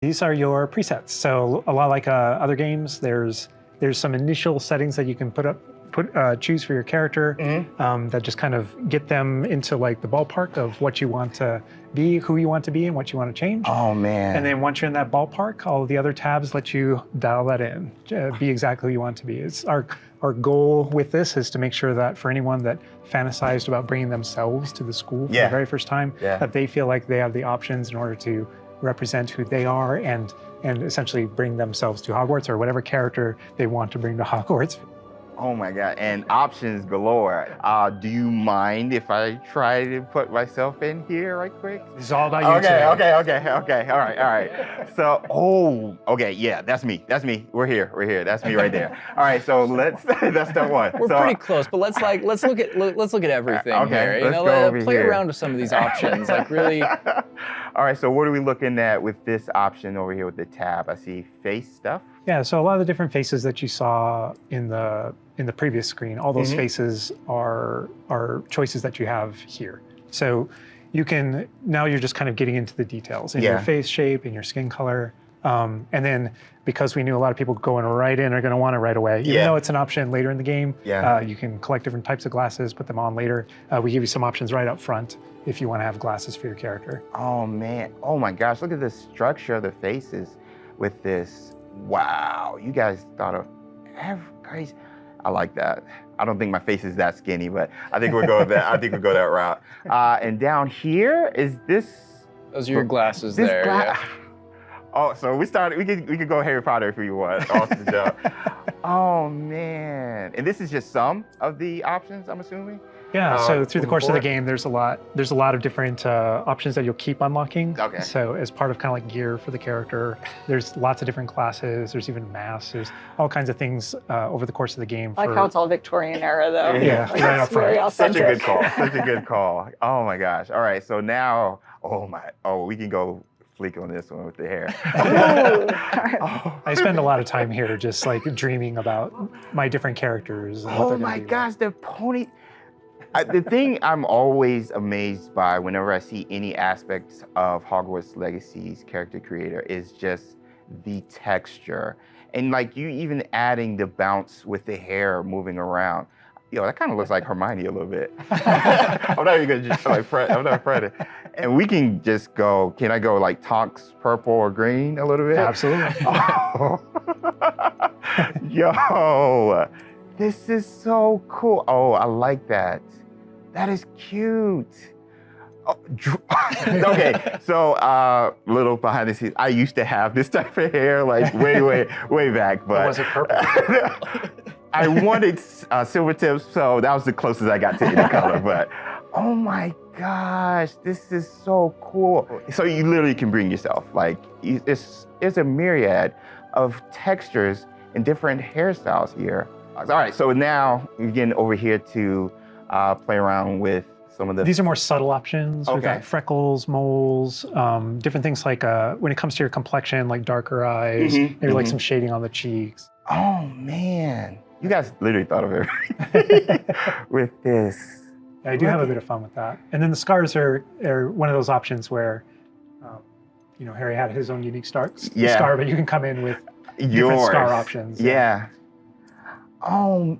These are your presets. So a lot like other games, there's some initial settings that you can choose for your character that just kind of get them into like the ballpark of what you want to be, who you want to be, and what you want to change. Oh man! And then once you're in that ballpark, all of the other tabs let you dial that in, be exactly who you want to be. It's our goal with this is to make sure that for anyone that fantasized about bringing themselves to the school for the very first time, that they feel like they have the options in order to represent who they are and essentially bring themselves to Hogwarts or whatever character they want to bring to Hogwarts. Oh my God, and options galore. Do you mind if I try to put myself in here right quick? It's all about you today. Okay, all right. So, okay, yeah, that's me. We're here, that's me right there. All right, so that's step one. We're pretty close, but let's look at everything here. Let's go over play here. around with some of these options, like really. All right, so what are we looking at with this option over here with the tab? I see face stuff. Yeah, so a lot of the different faces that you saw in the previous screen, all those faces are choices that you have here. So you can, now you're just kind of getting into the details in your face shape, in your skin color. And then because we knew a lot of people going right in are going to want it right away, even though it's an option later in the game, you can collect different types of glasses, put them on later. We give you some options right up front if you want to have glasses for your character. Oh man, oh my gosh, look at the structure of the faces with this. Wow, you guys thought of every. I like that. I don't think my face is that skinny, but I think we'll go that. I think we'll go that route. And down here is this. Those are your glasses there. Oh, so we could go Harry Potter if we want. Awesome job. Oh man, and this is just some of the options, I'm assuming. Yeah, so through the course of the game, there's a lot of different options that you'll keep unlocking. Okay. So as part of kind of like gear for the character, there's lots of different classes, there's even masks, there's all kinds of things over the course of the game. I like how it's all Victorian era though. Yeah, like, right up front. very authentic. Such a good call. Oh my gosh. All right, so now, we can go fleek on this one with the hair. I spend a lot of time here just like dreaming about my different characters. And what they're my gonna be gosh, the pony. The thing I'm always amazed by whenever I see any aspects of Hogwarts Legacy's character creator is just the texture. And like you even adding the bounce with the hair moving around. Yo, that kind of looks like Hermione a little bit. I'm not even gonna just I'm not afraid. And we can just go, can I go like Tonks purple or green a little bit? Absolutely. Oh. Yo, this is so cool. Oh, I like that. That is cute. Oh, okay, so little behind the scenes. I used to have this type of hair like way back, but was it purple? I wanted silver tips, so that was the closest I got to any color. But oh my gosh, this is so cool. So you literally can bring yourself. Like it's a myriad of textures and different hairstyles here. All right, so now we're getting over here to play around with some of the. These are more subtle options. We've got freckles, moles, different things like when it comes to your complexion, like darker eyes, maybe like some shading on the cheeks. Oh man, you guys literally thought of everything with this. Yeah, I do have a bit of fun with that. And then the scars are one of those options where, Harry had his own unique scar, but you can come in with different scar options. Yeah. Oh,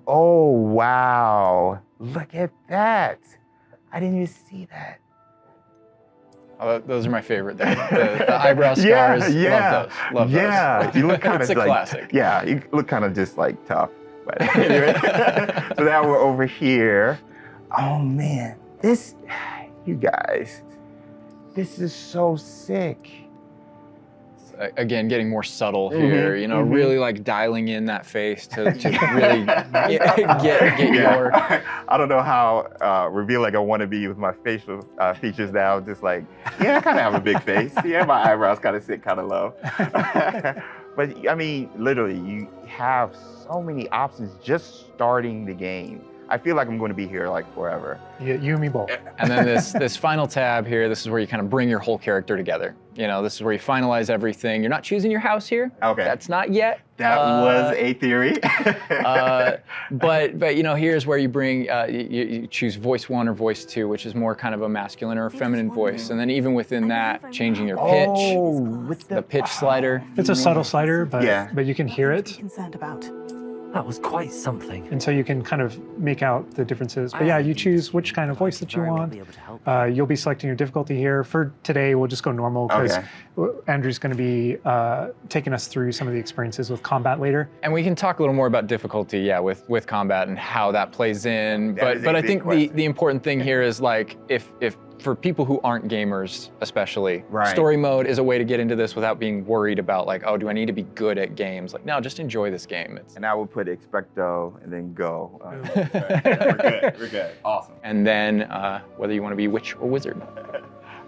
wow. Look at that. I didn't even see that. Oh, those are my favorite. The eyebrow scars. Love those. You look kind of it's a classic. Yeah, you look kind of just like tough. But anyway, so now we're over here. Oh man, you guys, this is so sick. Again, getting more subtle here, really like dialing in that face to really get your. I don't know how revealing I want to be with my facial features now. Just like, I kind of have a big face. Yeah, my eyebrows kind of sit kind of low. But I mean, literally, you have so many options just starting the game. I feel like I'm going to be here like forever. You and me both. And then this final tab here, this is where you kind of bring your whole character together. You know, this is where you finalize everything. You're not choosing your house here. Okay. That's not yet. That was a theory. But you know, here's where you bring, you choose voice 1 or voice 2, which is more kind of a masculine or a feminine voice. And then even within that, changing your pitch, with the pitch slider. It's a subtle slider, but Yeah. but you can hear it. Concerned about. That was quite something. And so you can kind of make out the differences. But yeah, you choose which kind of voice that you want. You'll be selecting your difficulty here. For today, we'll just go normal because Andrew's going to be taking us through some of the experiences with combat later. And we can talk a little more about difficulty, yeah, with combat and how that plays in. That is a But I big think question. the important thing here is like if for people who aren't gamers especially, Right. story mode is a way to get into this without being worried about like, oh, do I need to be good at games? Like, no, just enjoy this game. It's, And I will put expecto and then go. Boom. We're good. Awesome. and then whether you want to be witch or wizard.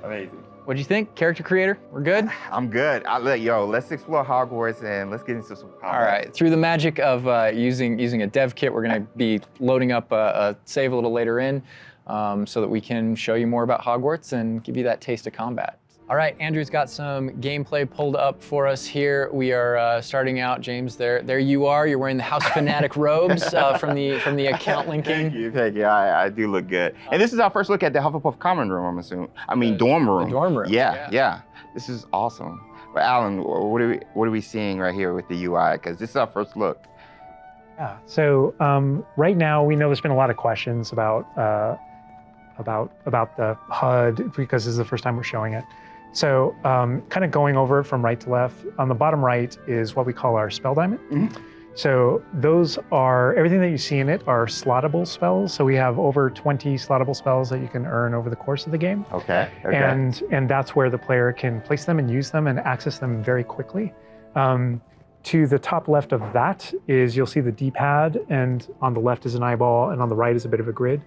Amazing. What'd you think, character creator? We're good? I'm good. Let's explore Hogwarts and let's get into some combat. All right, through the magic of using a dev kit, we're gonna be loading up a save a little later in so that we can show you more about Hogwarts and give you that taste of combat. All right, Andrew's got some gameplay pulled up for us here. We are starting out, James, there you are. You're wearing the House Fanatic robes from the account linking. Thank you. I do look good. And this is our first look at the Hufflepuff common room, I'm assuming. I mean, dorm room. The dorm room. Yeah. This is awesome. But Alan, what are we seeing right here with the UI? Because this is our first look. Yeah. So right now, we know there's been a lot of questions about the HUD because this is the first time we're showing it. So kind of going over it from right to left, on the bottom right is what we call our spell diamond. Mm-hmm. So those are, everything that you see in it are slottable spells. So we have over 20 slottable spells that you can earn over the course of the game. Okay. And that's where the player can place them and use them and access them very quickly. To the top left of that is, you'll see the D-pad, and on the left is an eyeball, and on the right is a bit of a grid.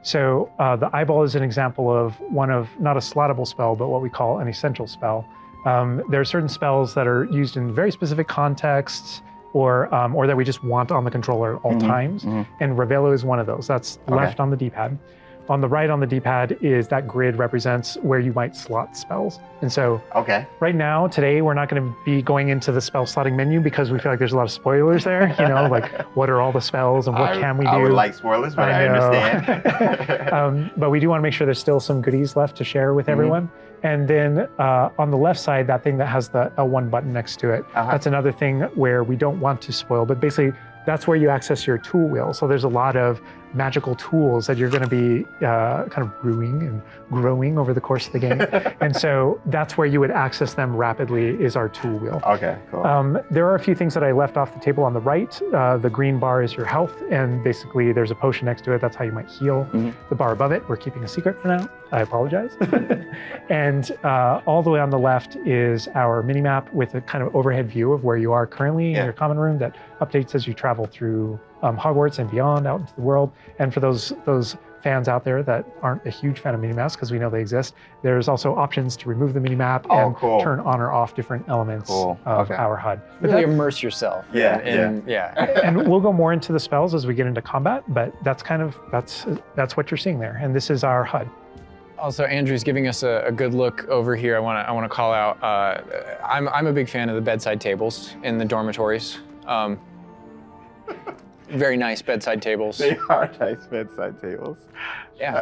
So the eyeball is an example of one of, not a slottable spell, but what we call an essential spell. There are certain spells that are used in very specific contexts, or that we just want on the controller at all times. And Ravello is one of those. That's left on the D-pad. On the right on the D-pad is that grid represents where you might slot spells. And so right now, today, we're not going to be going into the spell slotting menu because we feel like there's a lot of spoilers there. You know, like what are all the spells and what can we do? I would like spoilers, but I understand. But we do want to make sure there's still some goodies left to share with everyone. And then on the left side, that thing that has the L1 button next to it, that's another thing where we don't want to spoil, but basically that's where you access your tool wheel. So there's a lot of magical tools that you're going to be kind of brewing and growing over the course of the game. And so that's where you would access them rapidly, is our tool wheel. Okay, cool. There are a few things that I left off the table on the right. The green bar is your health, and basically there's a potion next to it. That's how you might heal. The bar above it, we're keeping a secret for now. I apologize. And all the way on the left is our mini map with a kind of overhead view of where you are currently in your common room that updates as you travel through Hogwarts and beyond out into the world. And for those fans out there that aren't a huge fan of minimaps, because we know they exist, there's also options to remove the minimap and turn on or off different elements of our HUD. But really immerse yourself. And we'll go more into the spells as we get into combat, but that's kind of, that's what you're seeing there. And this is our HUD. Also, Andrew's giving us a good look over here. I want to call out. I'm a big fan of the bedside tables in the dormitories. Very nice bedside tables. They are nice bedside tables. Yeah.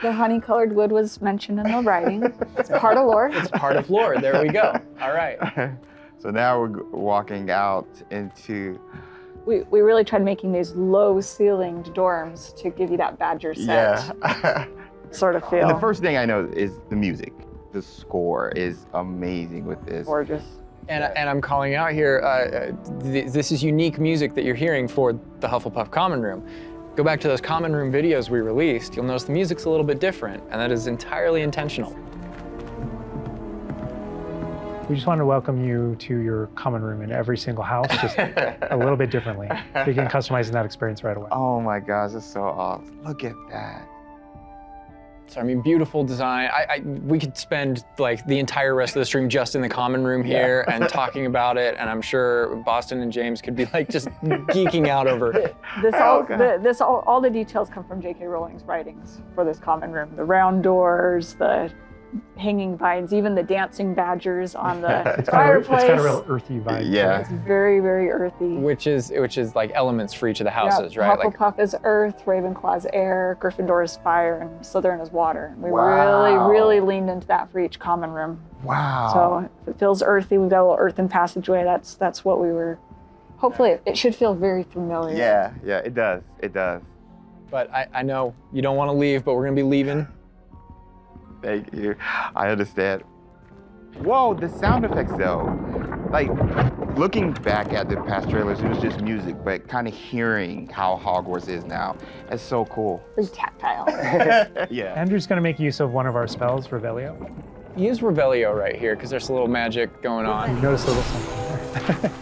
The honey-colored wood was mentioned in the writing. It's part of lore. It's part of lore. There we go. All right. So now we're walking out into. We really tried making these low-ceilinged dorms to give you that Badger set sort of feel. And the first thing I know is the music. The score is amazing with this. Gorgeous. And I'm calling out here, this is unique music that you're hearing for the Hufflepuff Common Room. Go back to those Common Room videos we released, you'll notice the music's a little bit different, and that is entirely intentional. We just want to welcome you to your common room in every single house, just a little bit differently. So you can customize that experience right away. Oh my gosh, that's so awesome. Look at that. So I mean, beautiful design. We could spend like the entire rest of the stream just in the common room here and talking about it, and I'm sure Boston and James could be like just geeking out over it. All the details come from J.K. Rowling's writings for this common room. The round doors, the hanging vines, even the dancing badgers on the fireplace. It's got a real earthy vibe. Yeah. It's very, very earthy. Which is like elements for each of the houses, right? Like Hufflepuff is earth, Ravenclaw's air, Gryffindor is fire, and Slytherin is water. We Wow. really leaned into that for each common room. Wow. So it feels earthy. We've got a little earthen passageway. That's what we were. Hopefully, it should feel very familiar. Yeah, it does. It does. But I know you don't want to leave, but we're gonna be leaving. Thank you. I understand. Whoa, the sound effects though. Like, looking back at the past trailers, it was just music, but kind of hearing how Hogwarts is now, it's so cool. Very tactile. Yeah. Andrew's going to make use of one of our spells, Revelio. Use Revelio right here, because there's a little magic going You on. notice a little something there.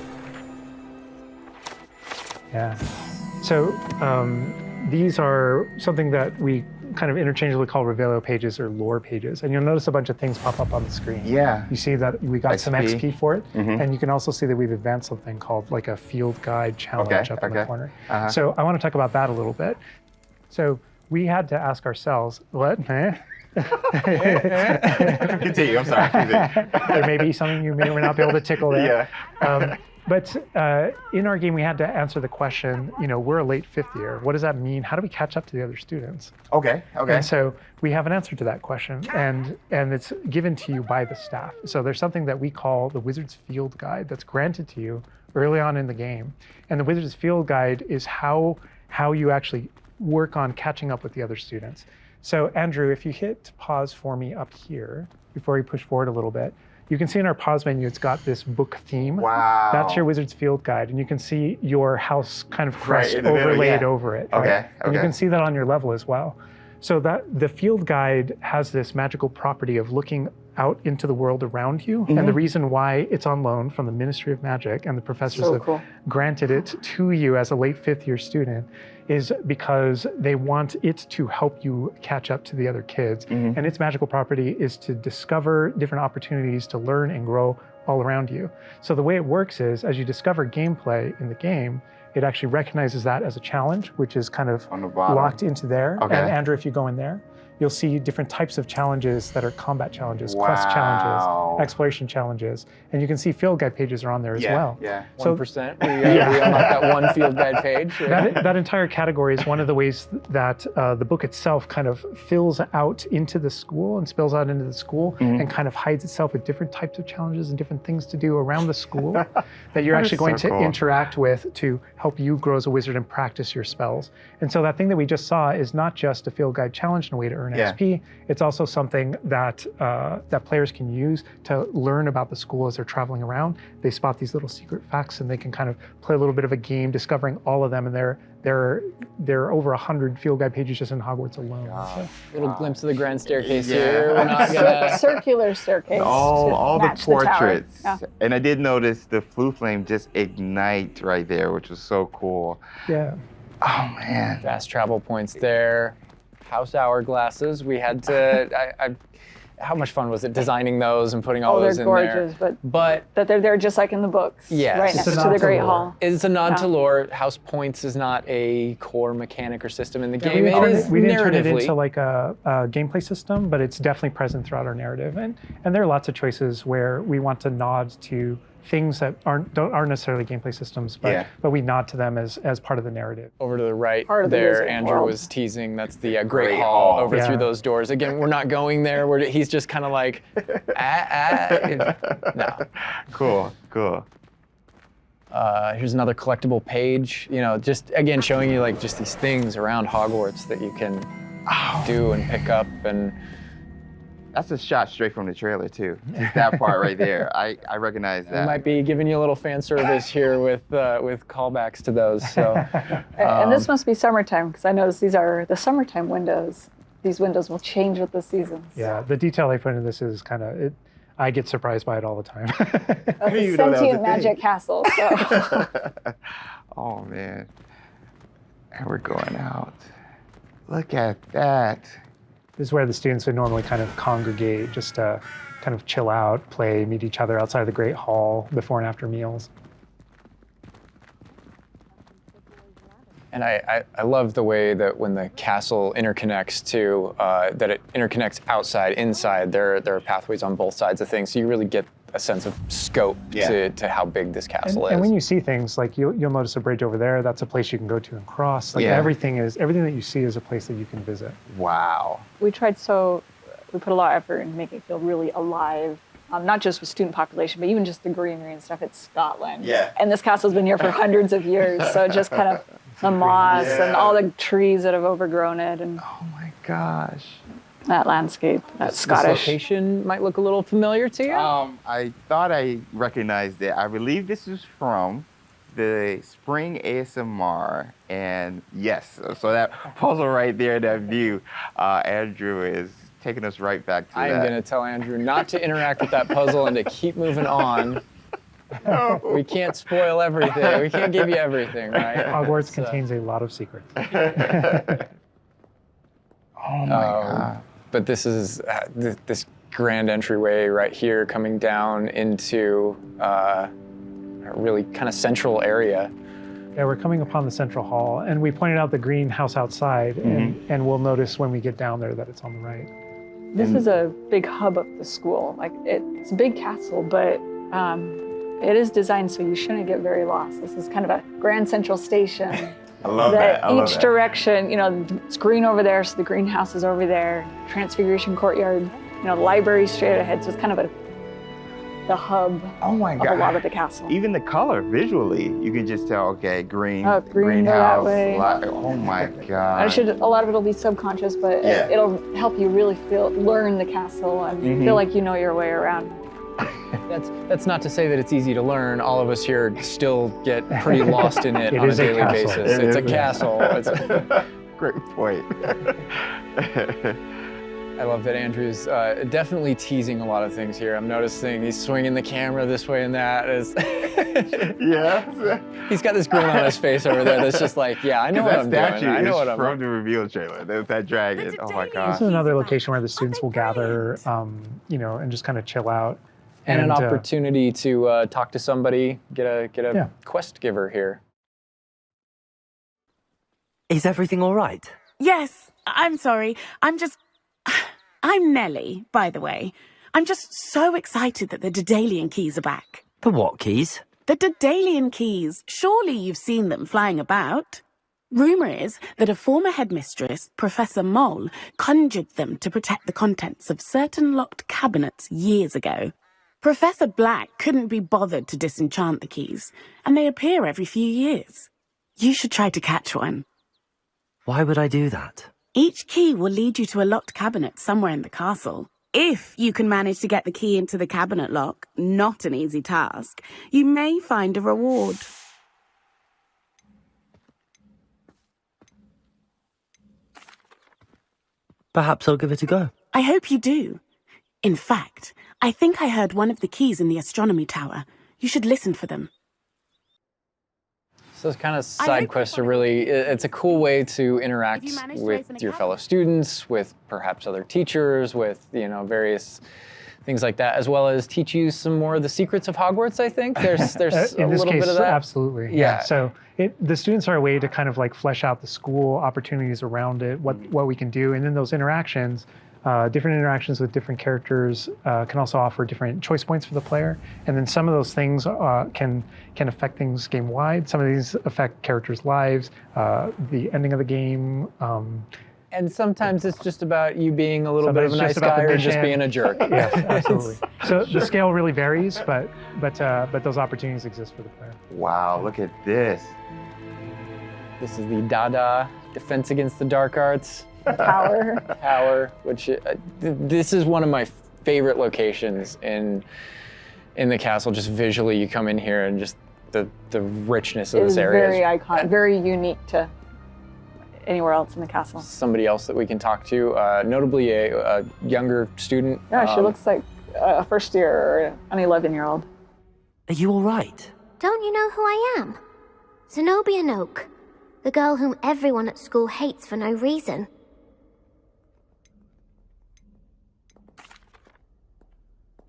Yeah. So these are something that we kind of interchangeably call Revelio pages or lore pages. And you'll notice a bunch of things pop up on the screen. Yeah. You see that we got some XP. XP for it. Mhm. And you can also see that we've advanced something called like a field guide challenge up in the corner. Uh-huh. So I want to talk about that a little bit. So we had to ask ourselves, what? Continue, I'm sorry. There may be something you may or may not be able to tickle there. Yeah. But in our game, we had to answer the question, we're a late fifth year. What does that mean? How do we catch up to the other students? Okay. And so we have an answer to that question, and it's given to you by the staff. So there's something that we call the Wizard's Field Guide that's granted to you early on in the game. And the Wizard's Field Guide is how you actually work on catching up with the other students. So Andrew, if you hit pause for me up here, before we push forward a little bit, you can see in our pause menu, it's got this book theme. Wow. That's your Wizard's Field Guide. And you can see your house kind of crest in the middle, overlaid yeah. over it. Okay, right? And you okay. can see that on your level as well. So that the field guide has this magical property of looking out into the world around you. And the reason why it's on loan from the Ministry of Magic and the professors So have cool. granted it to you as a late fifth year student is because they want it to help you catch up to the other kids. And its magical property is to discover different opportunities to learn and grow all around you. So the way it works is, as you discover gameplay in the game, it actually recognizes that as a challenge, which is kind of On the bottom. locked into there. Okay. And Andrew, if you go in there, you'll see different types of challenges that are combat challenges, quest challenges, exploration challenges. And you can see field guide pages are on there as well. Yeah. So 1%. We unlocked that one field guide page. that entire category is one of the ways that the book itself kind of fills out into the school and spills out into the school and kind of hides itself with different types of challenges and different things to do around the school that you're actually going to interact with to help you grow as a wizard and practice your spells. And so that thing that we just saw is not just a field guide challenge and a way to earn XP. It's also something that that players can use to learn about the school as they're traveling around. They spot these little secret facts and they can kind of play a little bit of a game discovering all of them. And there are over 100 field guide pages just in Hogwarts alone. So. Little glimpse of the grand staircase Yeah. here. We're not gonna. Circular staircase. All the match tower. portraits. Yeah. And I did notice the flue flame just ignite right there, which was so cool. Yeah. Oh man. Fast travel points there. House hourglasses. We had to. How much fun was it designing those and putting all Oh, those they're in gorgeous, there? but that they're there just like in the books. Yes. Right It's next a to nod the to Great lore. Hall. It's a nod to Yeah. lore. House points is not a core mechanic or system in the game. We It is didn't turn it narratively. into like a gameplay system, but it's definitely present throughout our narrative. And there are lots of choices where we want to nod to things that aren't necessarily gameplay systems, but we nod to them as part of the narrative. Over to the right Part of the there, wizard Andrew world. was teasing. That's the Great Great Hall Hall. over Yeah. through those doors. Again, we're not going there. He's just kind of like, no. Cool. Here's another collectible page. Just again showing you like just these things around Hogwarts that you can do and pick up and. That's a shot straight from the trailer too. Just that part right there. I recognize We that. might be giving you a little fan service here with callbacks to those. So, And this must be summertime because I noticed these are the summertime windows. These windows will change with the seasons. Yeah, the detail they put into this is kind of, I get surprised by it all the time. That's a didn't know that was a sentient thing. magic castle. So. Oh man. And we're going out. Look at that. This is where the students would normally kind of congregate, just to kind of chill out, play, meet each other outside of the Great Hall before and after meals. And I love the way that when the castle interconnects to, that it interconnects outside, inside. There are pathways on both sides of things, so you really get a sense of scope to how big this castle is. And when you see things, like you'll notice a bridge over there, that's a place you can go to and cross. Like everything that you see is a place that you can visit. Wow. We put a lot of effort in making it feel really alive. Not just with student population, but even just the greenery and stuff. It's Scotland. Yeah. And this castle's been here for hundreds of years, so it just kind of the moss and all the trees that have overgrown it, and oh my gosh. that landscape, that Scottish. This location might look a little familiar to you. I thought I recognized it. I believe this is from the Spring ASMR, and yes, so that puzzle right there, that view, Andrew is taking us right back to that. I'm going to tell Andrew not to interact with that puzzle and to keep moving on. No. We can't spoil everything. We can't give you everything, right? Hogwarts contains a lot of secrets. Oh my God. But this is this grand entryway right here coming down into a really kind of central area. Yeah, we're coming upon the central hall, and we pointed out the greenhouse outside, and we'll notice when we get down there that it's on the right. This is a big hub of the school. Like it's a big castle, but it is designed so you shouldn't get very lost. This is kind of a grand central station. I love that. I love each that. direction, it's green over there, so the greenhouse is over there. Transfiguration courtyard, the library straight ahead. So it's kind of the hub Oh my of God. a lot of the castle. Even the color, visually, you can just tell, okay, green, Oh, green, go greenhouse. that way. Oh my God. A lot of it'll be subconscious, but it'll help you really learn the castle and feel like you know your way around. That's not to say that it's easy to learn. All of us here still get pretty lost in it It on a is a daily castle. basis. It It's a is. castle. Great point. I love that Andrew's definitely teasing a lot of things here. I'm noticing he's swinging the camera this way and that. Yes. He's got this grin on his face over there that's just like, yeah, I know what I'm doing. I know what I'm from the reveal trailer. There's that dragon. Oh my This God. is another location where the students will gather, and just kind of chill out. And an opportunity to talk to somebody, get a quest giver here. Is everything all right? Yes, I'm sorry. I'm Nellie, by the way. I'm just so excited that the Daedalian keys are back. The what keys? The Daedalian keys. Surely you've seen them flying about. Rumour is that a former headmistress, Professor Mole, conjured them to protect the contents of certain locked cabinets years ago. Professor Black couldn't be bothered to disenchant the keys, and they appear every few years. You should try to catch one. Why would I do that? Each key will lead you to a locked cabinet somewhere in the castle. If you can manage to get the key into the cabinet lock, not an easy task, you may find a reward. Perhaps I'll give it a go. I hope you do. In fact, I think I heard one of the keys in the astronomy tower. You should listen for them. So those kind of side quests are really, it's a cool way to interact with your fellow students, with perhaps other teachers, with, various things like that, as well as teach you some more of the secrets of Hogwarts, I think. There's a little bit of that. Absolutely. Yeah. So the students are a way to kind of like flesh out the school, opportunities around it, what we can do. And then those interactions, different interactions with different characters can also offer different choice points for the player. And then some of those things can affect things game-wide. Some of these affect characters' lives, the ending of the game. And sometimes it's just about you being a little bit of a Sometimes nice just about guy the or just mission. being a jerk. Yes, absolutely. So the scale really varies, but those opportunities exist for the player. Wow, look at this. This is the Dada Defense Against the Dark Arts Power. which this is one of my favorite locations in the castle. Just visually, you come in here and just the richness of this area Very iconic, very unique to anywhere else in the castle. Somebody else that we can talk to, notably a younger student. Yeah, she looks like a first year or an 11-year-old. Are you all right? Don't you know who I am? Zenobia Noak, the girl whom everyone at school hates for no reason.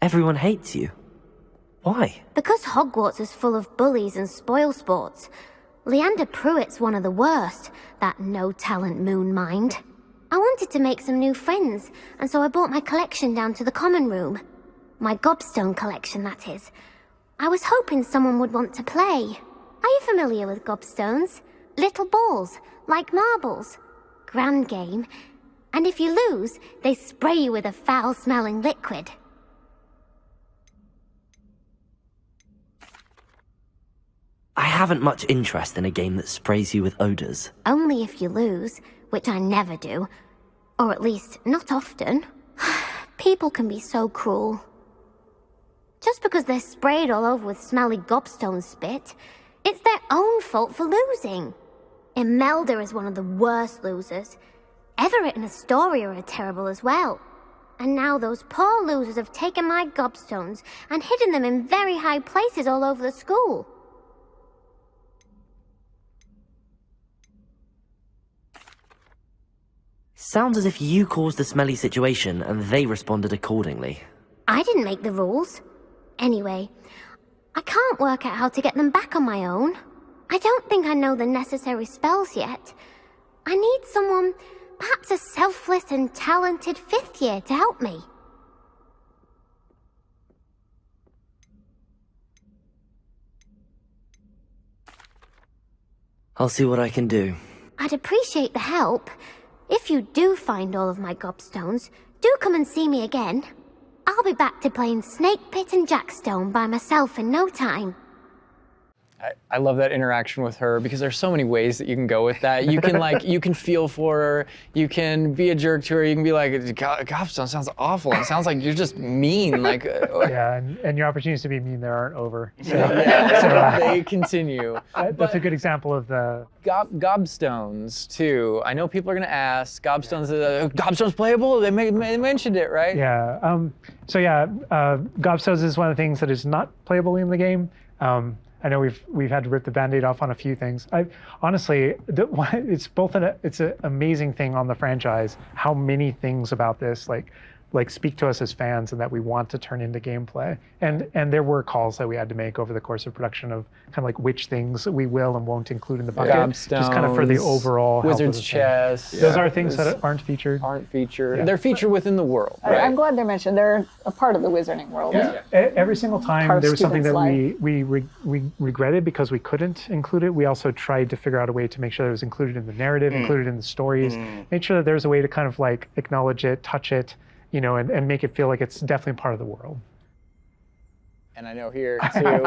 Everyone hates you. Why? Because Hogwarts is full of bullies and spoilsports. Leander Pruitt's one of the worst, that no-talent moon mind. I wanted to make some new friends, and so I brought my collection down to the common room. My gobstone collection, that is. I was hoping someone would want to play. Are you familiar with gobstones? Little balls, like marbles. Grand game. And if you lose, they spray you with a foul-smelling liquid. I haven't much interest in a game that sprays you with odors. Only if you lose, which I never do. Or at least, not often. People can be so cruel. Just because they're sprayed all over with smelly gobstone spit, it's their own fault for losing. Imelda is one of the worst losers. Everett and Astoria are terrible as well. And now those poor losers have taken my gobstones and hidden them in very high places all over the school. Sounds as if you caused the smelly situation and they responded accordingly. I didn't make the rules. Anyway, I can't work out how to get them back on my own. I don't think I know the necessary spells yet. I need someone, perhaps a selfless and talented 5th year to help me. I'll see what I can do. I'd appreciate the help. If you do find all of my gobstones, do come and see me again. I'll be back to playing Snake Pit and Jackstone by myself in no time. I love that interaction with her because there's so many ways that you can go with that. You can you can feel for her. You can be a jerk to her. You can be like, gobstone sounds awful. It sounds like you're just mean. Yeah, and your opportunities to be mean there aren't over. So, they continue. That's a good example of the gobstones too. I know people are gonna ask, gobstones playable? They mentioned it, right? Yeah. Gobstones is one of the things that is not playable in the game. I know we've had to rip the Band-Aid off on a few things. Honestly, it's an amazing thing on the franchise how many things about this speak to us as fans and that we want to turn into gameplay. And there were calls that we had to make over the course of production of kind of like which things we will and won't include in the bucket, just kind of for the overall Wizard's chess. Those are things that aren't featured. Yeah. They're featured within the world. Right? I'm glad they're mentioned. They're a part of the wizarding world. Yeah. Every single time there was something that we regretted because we couldn't include it. We also tried to figure out a way to make sure that it was included in the narrative, included in the stories, make sure that there's a way to kind of like acknowledge it, touch it, and make it feel like it's definitely part of the world. And I know here too, we're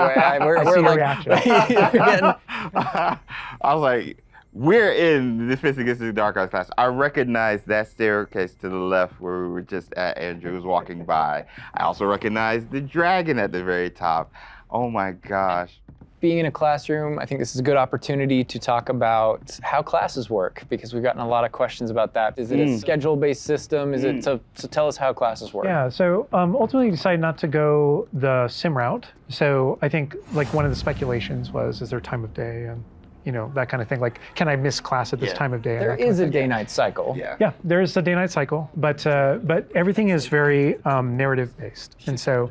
like, reaction. I was like, we're in the Defense Against the Dark Arts class. I recognize that staircase to the left where we were just at. Andrew was walking by. I also recognize the dragon at the very top. Oh my gosh. Being in a classroom, I think this is a good opportunity to talk about how classes work, because we've gotten a lot of questions about that. Is it a schedule-based system? Is it to tell us how classes work? Yeah, so ultimately we decided not to go the sim route. So I think one of the speculations was, is there time of day and that kind of thing. Like, can I miss class at this time of day? There is a day-night cycle. Yeah, there is a day-night cycle, but everything is very narrative-based, and so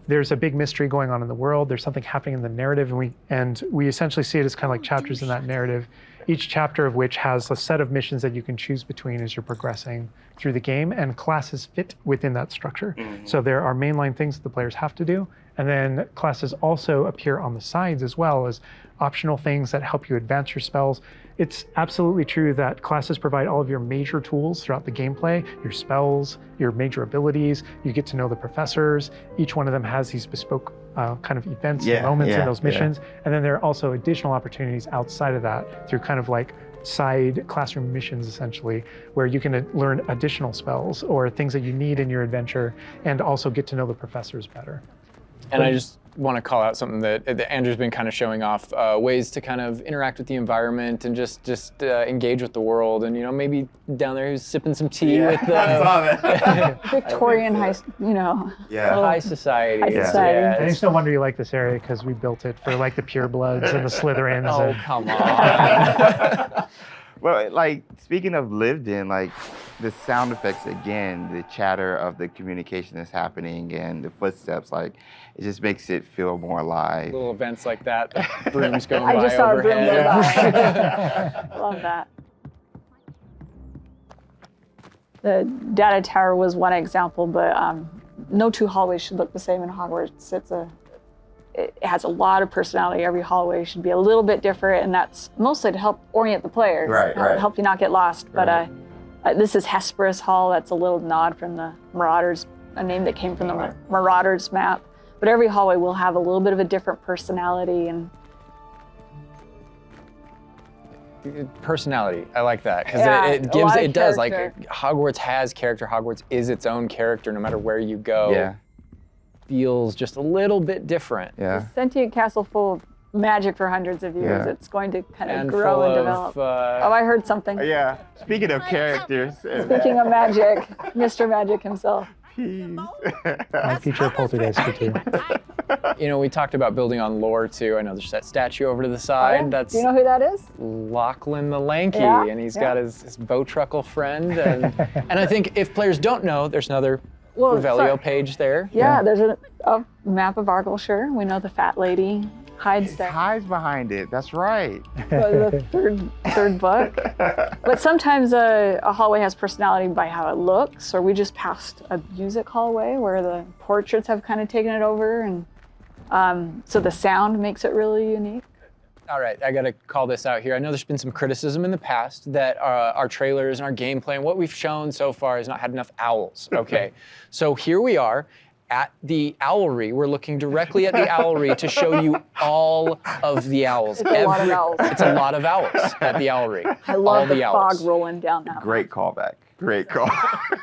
there's a big mystery going on in the world. There's something happening in the narrative, and we essentially see it as kind of like chapters in that narrative. Each chapter of which has a set of missions that you can choose between as you're progressing through the game, and classes fit within that structure. So there are mainline things that the players have to do, and then classes also appear on the sides as well as optional things that help you advance your spells. It's absolutely true that classes provide all of your major tools throughout the gameplay, your spells, your major abilities. You get to know the professors. Each one of them has these bespoke kind of events and moments in those missions. And then there are also additional opportunities outside of that through kind of like side classroom missions, essentially, where you can learn additional spells or things that you need in your adventure and also get to know the professors better. And I just want to call out something that Andrew's been kind of showing off, ways to kind of interact with the environment and just engage with the world. And, maybe down there he's sipping some tea with the Victorian high, high society. High society. And it's no wonder you like this area because we built it for like the purebloods and the Slytherins. Oh, come on. Well, like, speaking of lived in, like, the sound effects again, the chatter of the communication that's happening and the footsteps, like, it just makes it feel more alive. Little events like that, the brooms going I by just saw a broom overhead. go by. Love that. The data tower was one example, but no two hallways should look the same in Hogwarts. It has a lot of personality. Every hallway should be a little bit different, and that's mostly to help orient the player, Right. help you not get lost. Right. But this is Hesperus Hall. That's a little nod from the Marauders, a name that came from the Marauders map. But every hallway will have a little bit of a different personality and Personality, I like that because Yeah, it a gives, lot of it does like character. Hogwarts has character. Hogwarts is its own character, no matter where you go. Yeah. Feels just a little bit different. Yeah. sentient castle full of magic for hundreds of years. Yeah. It's going to kind of And grow full and of, develop. Oh, I heard something. Yeah. Speaking of characters. Speaking of magic, Mr. Magic himself. I feature a poltergeist too. You know, we talked about building on lore too. I know there's that statue over to the Oh, side. yeah? That's Do you know who that is? Lachlan the Lanky, Yeah, and he's yeah. got his Bowtruckle friend. And I think if players don't know, there's another Well, Revelio sorry. page there. Yeah, there's a map of Argyllshire. We know the fat lady hides It there. hides behind it. That's right. The third book. But sometimes a hallway has personality by how it looks, or we just passed a music hallway where the portraits have kind of taken it over, and so the sound makes it really unique. All right, I gotta call this out here. I know there's been some criticism in the past that our trailers and our gameplay and what we've shown so far has not had enough owls. Okay, so here we are at the Owlery. We're looking directly at the Owlery to show you all of the owls. It's a lot of owls. It's a lot of owls at the Owlery. I all love the owls. fog rolling down that. Great callback. Great call.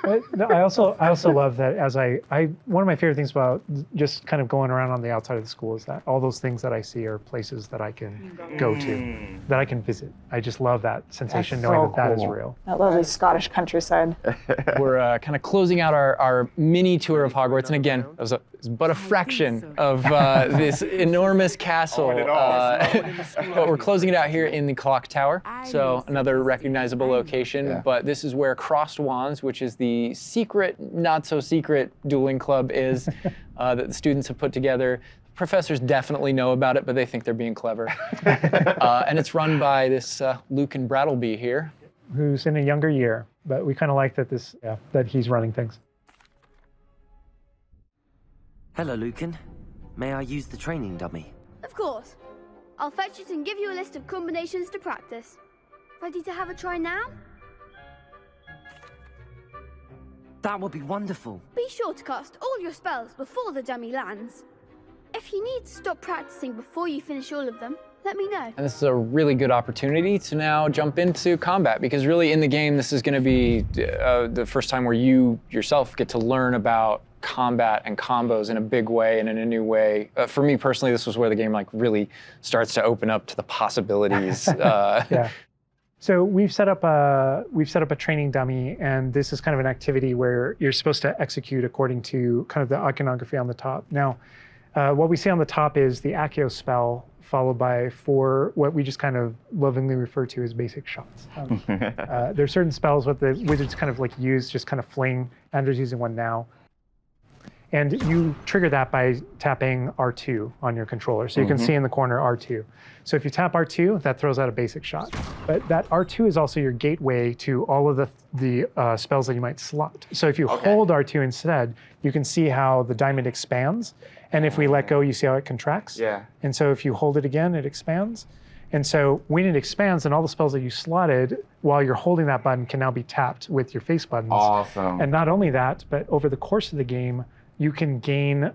But no, I also love that as I one of my favorite things about just kind of going around on the outside of the school is that all those things that I see are places that I can go to, that I can visit. I just love that sensation, That's knowing so that is cool. real. That lovely Scottish countryside. We're kind of closing out our mini tour of Hogwarts, and again, it was but a fraction of this enormous castle. But we're closing it out here in the Clock Tower, so another recognizable location. Yeah. But this is where Crossed Wands, which is the secret, not so secret dueling club, is that the students have put together. Professors definitely know about it, but they think they're being clever. And it's run by this Lucan Brattleby here. Who's in a younger year, but we kind of like that that he's running things. Hello, Lucan. May I use the training dummy? Of course. I'll fetch it and give you a list of combinations to practice. Ready to have a try now? That would be wonderful. Be sure to cast all your spells before the dummy lands. If you need to stop practicing before you finish all of them, let me know. And this is a really good opportunity to now jump into combat, because really in the game, this is going to be the first time where you yourself get to learn about combat and combos in a big way and in a new way. For me personally, this was where the game like really starts to open up to the possibilities. Yeah. So we've set up a training dummy, and this is kind of an activity where you're supposed to execute according to kind of the iconography on the top. Now, what we see on the top is the Accio spell, followed by 4 what we just kind of lovingly refer to as basic shots. There's certain spells what the wizards kind of like use, just kind of fling. Andrew's using one now. And you trigger that by tapping R2 on your controller. So you can see in the corner R2. So if you tap R2, that throws out a basic shot. But that R2 is also your gateway to all of the spells that you might slot. So if you hold R2 instead, you can see how the diamond expands. And if we let go, you see how it contracts. Yeah. And so if you hold it again, it expands. And so when it expands, then all the spells that you slotted while you're holding that button can now be tapped with your face buttons. Awesome. And not only that, but over the course of the game, you can gain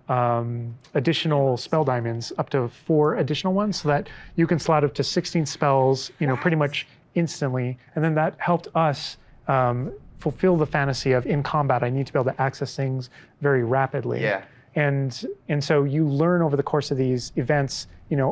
additional spell diamonds, up to 4 additional ones, so that you can slot up to 16 spells, pretty much instantly. And then that helped us fulfill the fantasy of in combat, I need to be able to access things very rapidly. Yeah. And so you learn over the course of these events,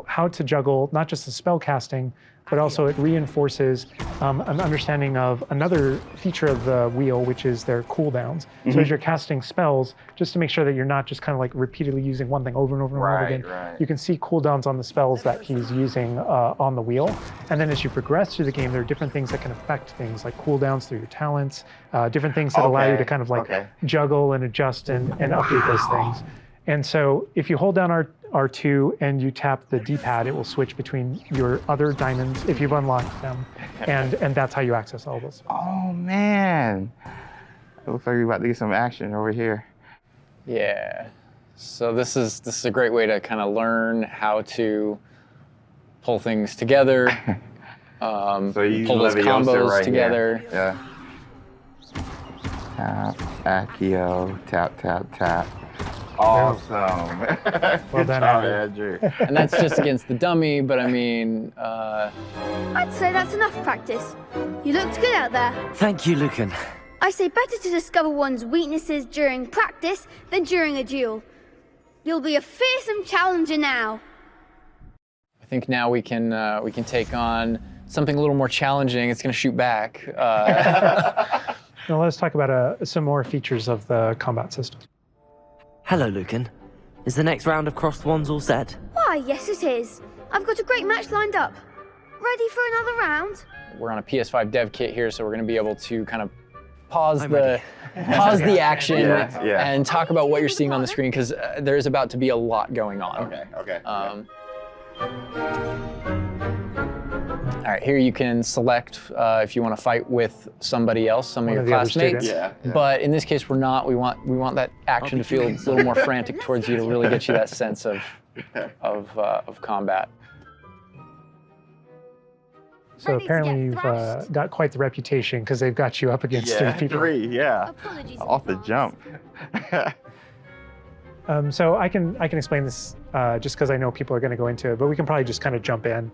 how to juggle not just the spell casting, but also it reinforces an understanding of another feature of the wheel, which is their cooldowns. So as you're casting spells, just to make sure that you're not just kind of like repeatedly using one thing over and over and over again, you can see cooldowns on the spells that he's using on the wheel. And then as you progress through the game, there are different things that can affect things like cooldowns through your talents, different things that allow you to kind of like juggle and adjust and update those things. And so if you hold down R2 and you tap the D-pad, it will switch between your other diamonds if you've unlocked them, and that's how you access all those. Oh man, it looks like we're about to get some action over here. Yeah. So this is a great way to kind of learn how to pull things together, So you pull those combos right together. Here. Yeah. Tap, Accio, tap, tap, tap. Awesome. Well done, Andrew. And that's just against the dummy, but I mean, I'd say that's enough practice. You looked good out there. Thank you, Lucan. I say better to discover one's weaknesses during practice than during a duel. You'll be a fearsome challenger now. I think now we can take on something a little more challenging. It's going to shoot back. Now let's talk about some more features of the combat system. Hello, Lucan. Is the next round of crossed wands all set? Why, yes it is. I've got a great match lined up. Ready for another round? We're on a PS5 dev kit here, so we're going to be able to kind of pause I'm the action Yeah. and talk about what you're seeing on the screen, because there's about to be a lot going on. Okay. All right, here you can select if you want to fight with somebody else, some of One your of the other classmates. students. Yeah. But in this case, we're not. We want that action to feel a little more frantic towards you to really get you that sense of combat. So Ready to apparently get you've thrashed? got quite the reputation because they've got you up against three people. Apologies Off the in advance. jump. So I can explain this just because I know people are going to go into it, but we can probably just kind of jump in.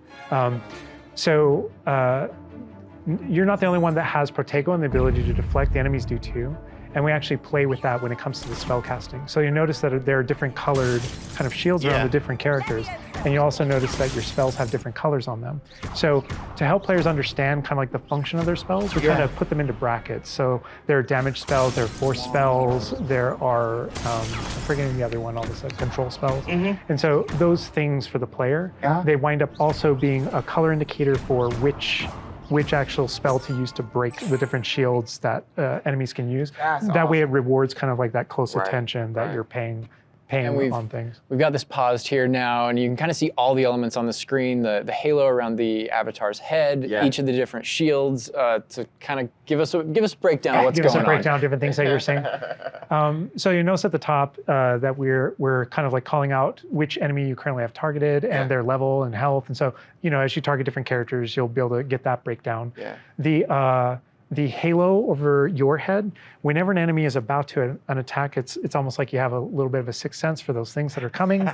You're not the only one that has Protego and the ability to deflect. The enemies do too. And we actually play with that when it comes to the spell casting. So you notice that there are different colored kind of shields around the different characters. And you also notice that your spells have different colors on them. So to help players understand kind of like the function of their spells, we kind of put them into brackets. So there are damage spells, there are force spells, there are, I'm forgetting the other one, all of a sudden, control spells. And so those things for the player, they wind up also being a color indicator for which actual spell to use to break the different shields that enemies can use. That way it rewards kind of like that close attention that you're paying on things. We've got this paused here now, and you can kind of see all the elements on the screen, the halo around the avatar's head, each of the different shields, to kind of give us a breakdown of what's Give us going a breakdown of different things that you're saying. So you notice at the top that we're kind of like calling out which enemy you currently have targeted and their level and health. And so, as you target different characters, you'll be able to get that breakdown. The halo over your head, whenever an enemy is about to an attack, it's almost like you have a little bit of a sixth sense for those things that are coming.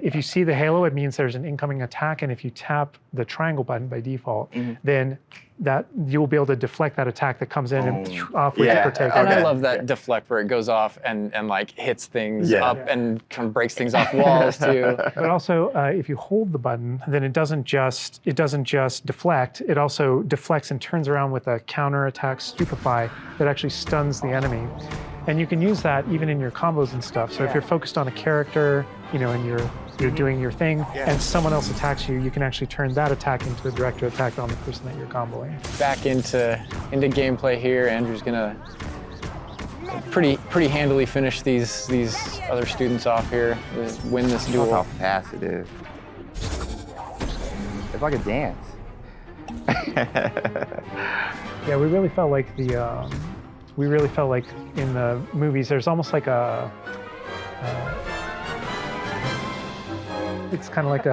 If you see the halo, it means there's an incoming attack. And if you tap the triangle button by default, then that you'll be able to deflect that attack that comes in and off with Protego. And I love that deflect where it goes off and like hits things up and kind of breaks things off walls too. But also, if you hold the button, then it doesn't just deflect. It also deflects and turns around with a counter attack stupefy that actually stuns the enemy. And you can use that even in your combos and stuff. So if you're focused on a character, and you're doing your thing, and someone else attacks you, you can actually turn that attack into a direct attack on the person that you're comboing. Back into gameplay here. Andrew's gonna pretty handily finish these other students off here, win this duel. Look how fast it is. It's like a dance. Yeah, we really felt like in the movies, there's almost like it's kind of like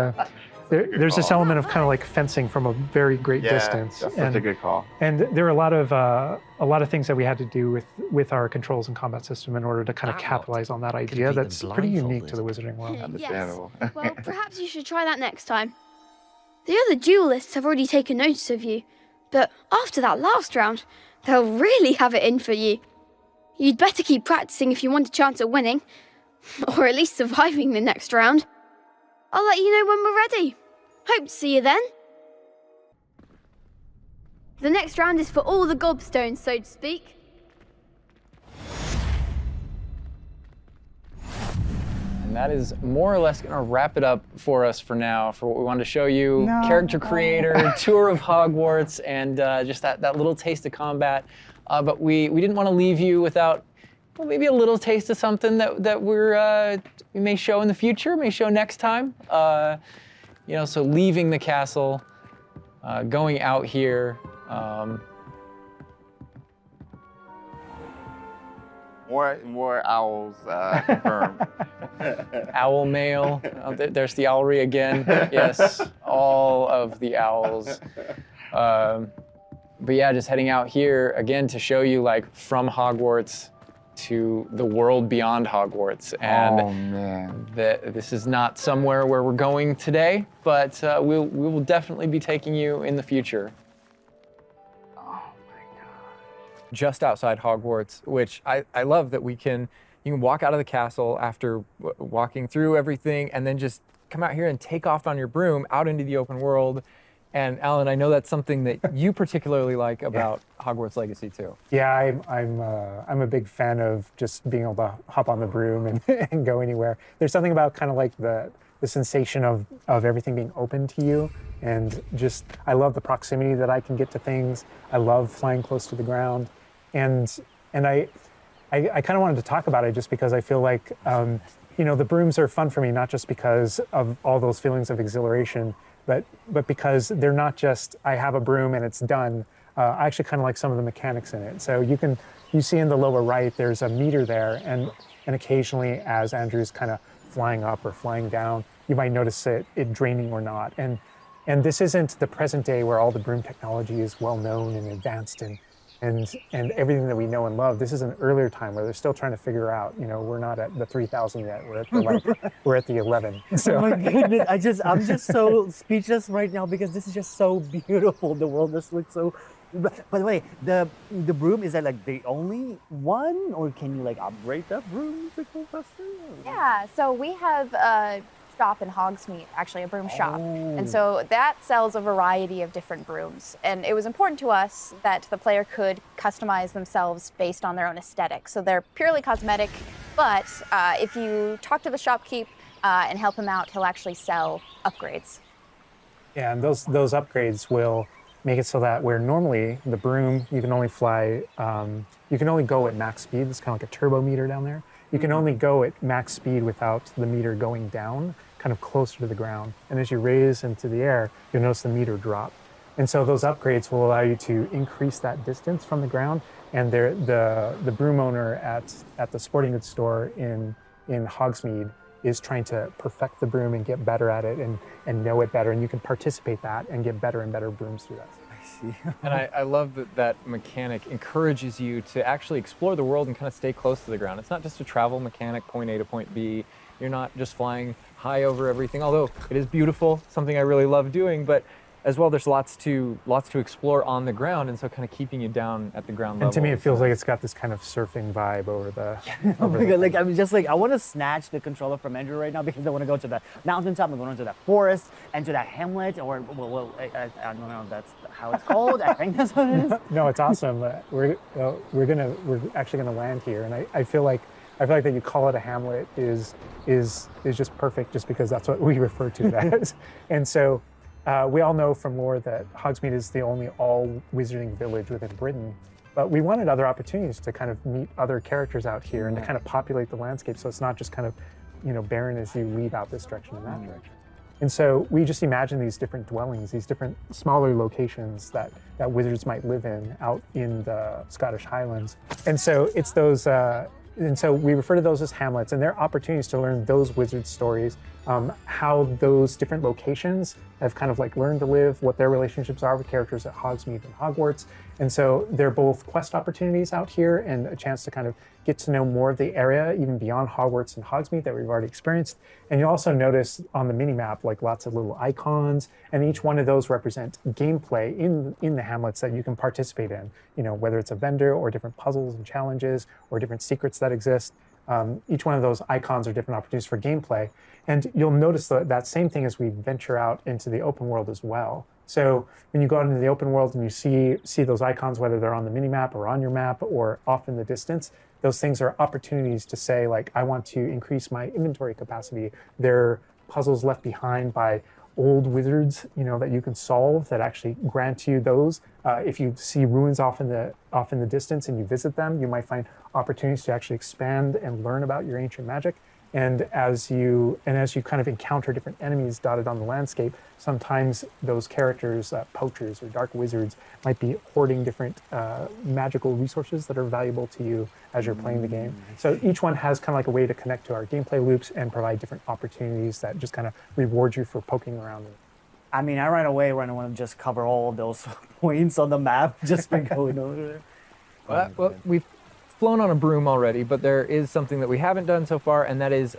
there's this element of kind of like fencing from a very great distance. That's such a good call. And there are a lot of things that we had to do with our controls and combat system in order to kind of capitalize on that idea that's pretty unique to the Wizarding world. Understandable. Well, perhaps you should try that next time. The other duelists have already taken notice of you, but after that last round, they'll really have it in for you. You'd better keep practicing if you want a chance at winning, or at least surviving the next round. I'll let you know when we're ready. Hope to see you then. The next round is for all the gobstones, so to speak. And that is more or less going to wrap it up for us for now, for what we wanted to show you. Character creator, tour of Hogwarts, and just that little taste of combat. But we didn't want to leave you without, well, maybe a little taste of something that we may show in the future, may show next time. You know, so leaving the castle, going out here. More owls confirmed. Owl mail. There's the owlry again. Yes, all of the owls. But yeah, just heading out here again to show you like from Hogwarts to the world beyond Hogwarts. And oh man, this is not somewhere where we're going today, but we will definitely be taking you in the future. Just outside Hogwarts, which I love that you can walk out of the castle after walking through everything and then just come out here and take off on your broom out into the open world. And Alan, I know that's something that you particularly like about Hogwarts Legacy too. Yeah, I'm a big fan of just being able to hop on the broom and go anywhere. There's something about kind of like the sensation of everything being open to you, and just I love the proximity that I can get to things. I love flying close to the ground, and I kind of wanted to talk about it just because I feel like you know, the brooms are fun for me, not just because of all those feelings of exhilaration, but because they're not just I have a broom and it's done. I actually kind of like some of the mechanics in it. So you see in the lower right there's a meter there, and occasionally as Andrew's kind of flying up or flying down, you might notice it draining or not. And this isn't the present day where all the broom technology is well known and advanced and everything that we know and love. This is an earlier time where they're still trying to figure out, you know, we're not at the 3000 yet, we're at the 11. So. Oh my goodness, I'm just so speechless right now because this is just so beautiful. The world just looks so. By the way, the broom, is that like the only one, or can you like upgrade that broom to go faster? Yeah, so we have a shop in Hogsmeade, actually a broom shop. And so that sells a variety of different brooms. And it was important to us that the player could customize themselves based on their own aesthetic. So they're purely cosmetic, but if you talk to the shopkeep and help him out, he'll actually sell upgrades. Yeah, and those upgrades will make it so that where normally the broom, you can only fly, you can only go at max speed. It's kind of like a turbo meter down there. You can only go at max speed without the meter going down, kind of closer to the ground. And as you raise into the air, you'll notice the meter drop. And so those upgrades will allow you to increase that distance from the ground. And the broom owner at the sporting goods store in Hogsmeade is trying to perfect the broom and get better at it and know it better. And you can participate that and get better and better brooms through that. And I love that mechanic encourages you to actually explore the world and kind of stay close to the ground. It's not just a travel mechanic, point A to point B. You're not just flying high over everything, although it is beautiful, something I really love doing, but as well, there's lots to explore on the ground, and so kind of keeping you down at the ground level. And to me, it feels like it's got this kind of surfing vibe over the. Oh my god! Like I'm just like I want to snatch the controller from Andrew right now because I want to go to the mountaintop, I'm going to the forest, and to that hamlet, or well I don't know if that's how it's called. I think that's what it is. No, it's awesome. We're actually gonna land here, and I feel like that you call it a hamlet is just perfect, just because that's what we refer to it as, and so. We all know from lore that Hogsmeade is the only all-wizarding village within Britain, but we wanted other opportunities to kind of meet other characters out here and to kind of populate the landscape, so it's not just kind of, you know, barren as you leave out this direction and that direction. And so we just imagine these different dwellings, these different smaller locations that wizards might live in out in the Scottish Highlands. And so it's those, and so we refer to those as hamlets, and they're opportunities to learn those wizard stories, how those different locations have kind of like learned to live, what their relationships are with characters at Hogsmeade and Hogwarts. And so they're both quest opportunities out here and a chance to kind of get to know more of the area, even beyond Hogwarts and Hogsmeade that we've already experienced. And you'll also notice on the mini-map, like lots of little icons, and each one of those represent gameplay in the hamlets that you can participate in, you know, whether it's a vendor or different puzzles and challenges or different secrets that exist. Each one of those icons are different opportunities for gameplay. And you'll notice that same thing as we venture out into the open world as well. So when you go out into the open world and you see those icons, whether they're on the mini-map or on your map or off in the distance, those things are opportunities to say, like, I want to increase my inventory capacity. They're puzzles left behind by old wizards, that you can solve that actually grant you those. If you see ruins off in the distance and you visit them, you might find opportunities to actually expand and learn about your ancient magic. And as you kind of encounter different enemies dotted on the landscape, sometimes those characters, poachers or dark wizards, might be hoarding different magical resources that are valuable to you as you're playing the game. So each one has kind of like a way to connect to our gameplay loops and provide different opportunities that just kind of reward you for poking around. I mean, I right away want to just cover all of those points on the map just by going over there. Well, we've flown on a broom already, but there is something that we haven't done so far, and that is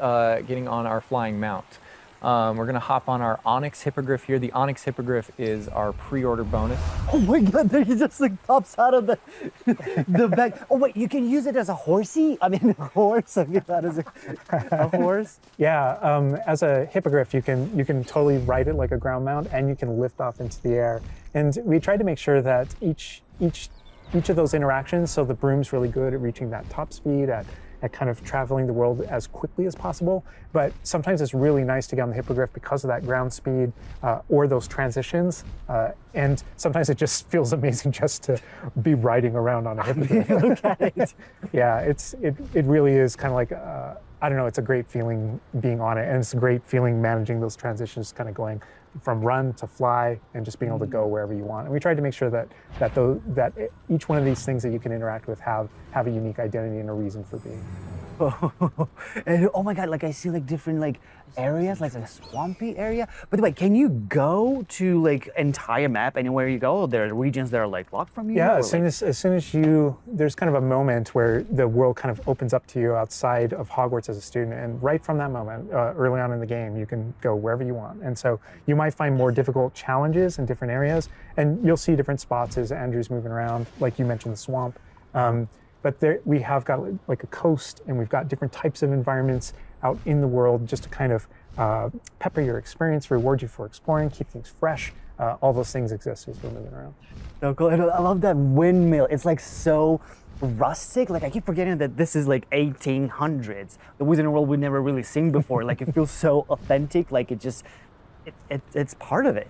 getting on our flying mount. We're going to hop on our Onyx Hippogriff here. The Onyx Hippogriff is our pre-order bonus. Oh my god, there he just like pops out of the back. Oh wait, you can use it as a horsey? I mean, a horse? I mean, that is a horse? Yeah, as a hippogriff, you can totally ride it like a ground mount, and you can lift off into the air. And we tried to make sure that each of those interactions, so the broom's really good at reaching that top speed, at kind of traveling the world as quickly as possible. But sometimes it's really nice to get on the hippogriff because of that ground speed or those transitions. And sometimes it just feels amazing just to be riding around on a hippogriff. Look at it. Yeah, it really is kind of like, I don't know, it's a great feeling being on it. And it's a great feeling managing those transitions, kind of going from run to fly and just being able to go wherever you want. And we tried to make sure that each one of these things that you can interact with have a unique identity and a reason for being. And oh my god, like I see like different like areas, like a swampy area. By the way, can you go to like entire map anywhere you go? There are regions that are like locked from you? Yeah, as soon as there's kind of a moment where the world kind of opens up to you outside of Hogwarts as a student, and right from that moment, early on in the game, you can go wherever you want. And so you might find more difficult challenges in different areas, and you'll see different spots as Andrew's moving around, like you mentioned, the swamp. But there, we have got like a coast, and we've got different types of environments out in the world just to kind of pepper your experience, reward you for exploring, keep things fresh. All those things exist as we're moving around. So cool. And I love that windmill. It's like so rustic. Like I keep forgetting that this is like 1800s. The Wizarding World we've never really seen before. Like it feels so authentic. Like it's part of it.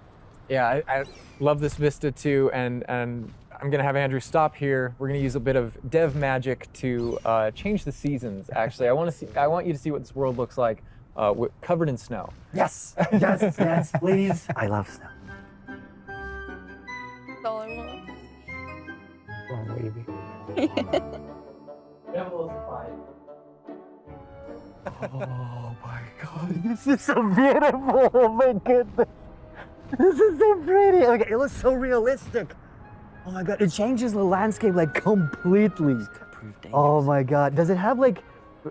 Yeah, I love this vista too, and I'm gonna have Andrew stop here. We're gonna use a bit of dev magic to change the seasons. Actually, I want you to see what this world looks like, covered in snow. Yes, yes, yes, please. I love snow. That's all I want. Oh, baby. Oh my god, this is so beautiful. Oh my goodness. This is so pretty. Okay, it looks so realistic. Oh my god, it changes the landscape like completely. Oh my god, does it have like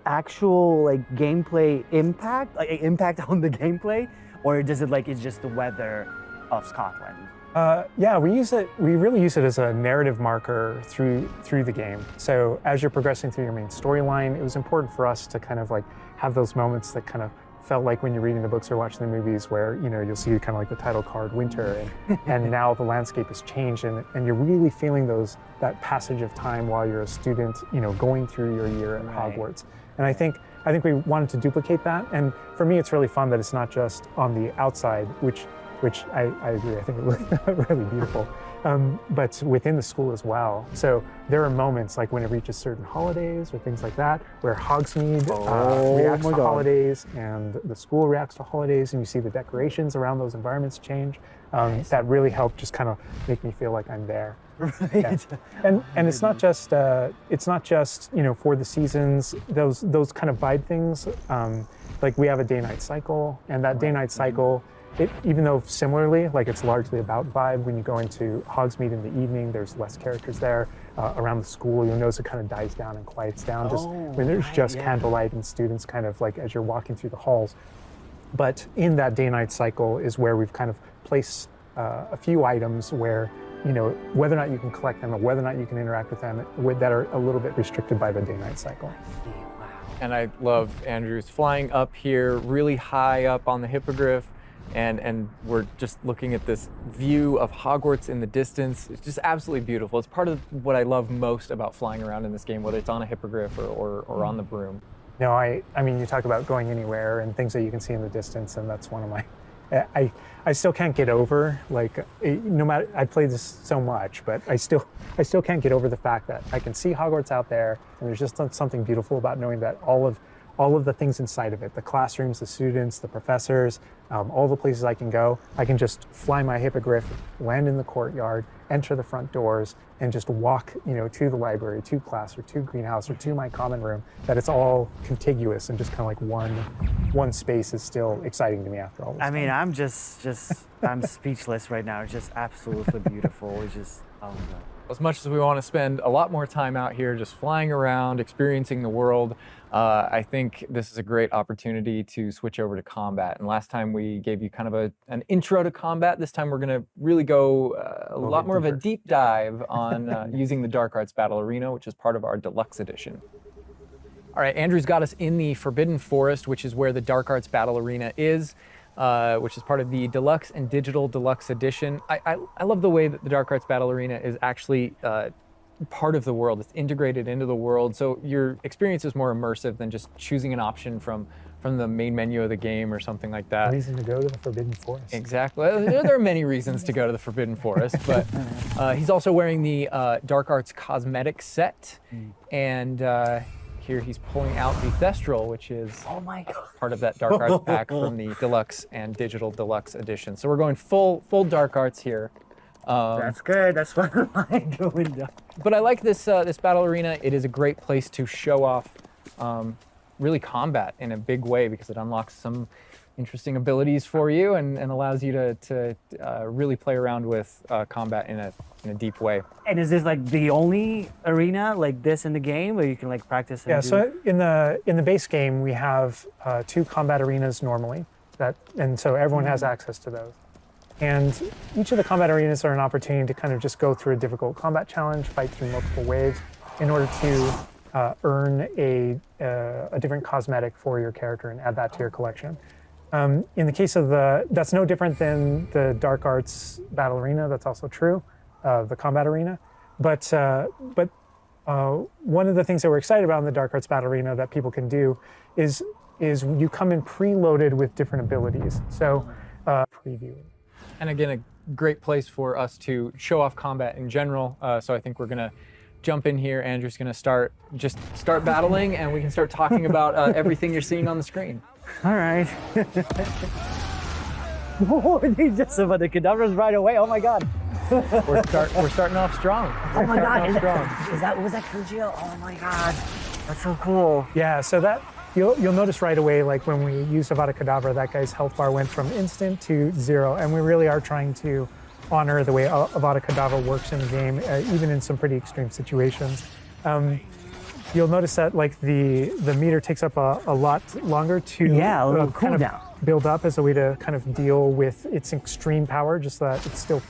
actual like gameplay impact, like impact on the gameplay, or does it like it's just the weather of Scotland? Yeah, we really use it as a narrative marker through the game. So as you're progressing through your main storyline, it was important for us to kind of like have those moments that kind of felt like when you're reading the books or watching the movies where, you'll see kind of like the title card, winter, and now the landscape has changed, and you're really feeling that passage of time while you're a student, going through your year at Hogwarts. And I think we wanted to duplicate that. And for me, it's really fun that it's not just on the outside, which I agree, I think it looked really beautiful, but within the school as well. So there are moments like when it reaches certain holidays or things like that, where Hogsmeade reacts to holidays and the school reacts to holidays, and you see the decorations around those environments change. That really helped just kind of make me feel like I'm there. Right. Yeah. And it's not just for the seasons, those kind of vibe things. Like we have a day-night cycle, and that day-night cycle, even though similarly, like it's largely about vibe, when you go into Hogsmeade in the evening, there's less characters there. Around the school, you'll notice it kind of dies down and quiets down just when there's candlelight and students kind of like as you're walking through the halls. But in that day-night cycle is where we've kind of placed a few items where, whether or not you can collect them or whether or not you can interact with them that are a little bit restricted by the day-night cycle. And I love Andrew's flying up here, really high up on the hippogriff, and we're just looking at this view of Hogwarts in the distance. It's just absolutely beautiful. It's part of what I love most about flying around in this game, whether it's on a hippogriff or on the broom. No, I mean, you talk about going anywhere and things that you can see in the distance, and that's one of my, I still can't get over, like, no matter, I played this so much, but I still can't get over the fact that I can see Hogwarts out there, and there's just something beautiful about knowing that all of the things inside of it, the classrooms, the students, the professors, all the places I can go, I can just fly my hippogriff, land in the courtyard, enter the front doors, and just walk, to the library, to class, or to greenhouse, or to my common room, that it's all contiguous and just kind of like one space is still exciting to me after all this I mean, time. I'm speechless right now. It's just absolutely beautiful. It's just, oh my God. As much as we want to spend a lot more time out here just flying around, experiencing the world, I think this is a great opportunity to switch over to combat. And last time we gave you kind of an intro to combat. This time we're going to really go a lot more of a deep dive on using the Dark Arts Battle Arena, which is part of our deluxe edition. All right, Andrew's got us in the Forbidden Forest, which is where the Dark Arts Battle Arena is. Which is part of the Deluxe and Digital Deluxe Edition. I love the way that the Dark Arts Battle Arena is actually part of the world. It's integrated into the world, so your experience is more immersive than just choosing an option from the main menu of the game or something like that. A reason to go to the Forbidden Forest. Exactly. There are many reasons to go to the Forbidden Forest, but he's also wearing the Dark Arts cosmetic set, and here he's pulling out the Thestral, which is part of that Dark Arts pack from the Deluxe and Digital Deluxe Edition. So we're going full Dark Arts here. That's good. That's what I like doing. But I like this this battle arena. It is a great place to show off really combat in a big way, because it unlocks some interesting abilities for you and allows you to really play around with combat in a deep way. And is this like the only arena like this in the game where you can like practice? And So in the base game we have 2 combat arenas normally, and so everyone has access to those. And each of the combat arenas are an opportunity to kind of just go through a difficult combat challenge, fight through multiple waves, in order to earn a different cosmetic for your character and add that to your collection. In the case of that's no different than the Dark Arts Battle Arena. That's also true, the combat arena. But one of the things that we're excited about in the Dark Arts Battle Arena that people can do is you come in preloaded with different abilities. So preview. And again, a great place for us to show off combat in general. So I think we're gonna jump in here. Andrew's gonna start battling, and we can start talking about everything you're seeing on the screen. All right. Oh, they just about the cadavers right away. Oh my God. We're starting off strong. Oh my God. Was that Kujio? Oh my God. That's so cool. Yeah, so that you'll notice right away, like when we used Avada Kedavra, that guy's health bar went from instant to 0, and we really are trying to honor the way Avada Kedavra works in the game, even in some pretty extreme situations. You'll notice that like the meter takes up a lot longer to a little kind of cooldown. Build up as a way to kind of deal with its extreme power, just so that it's still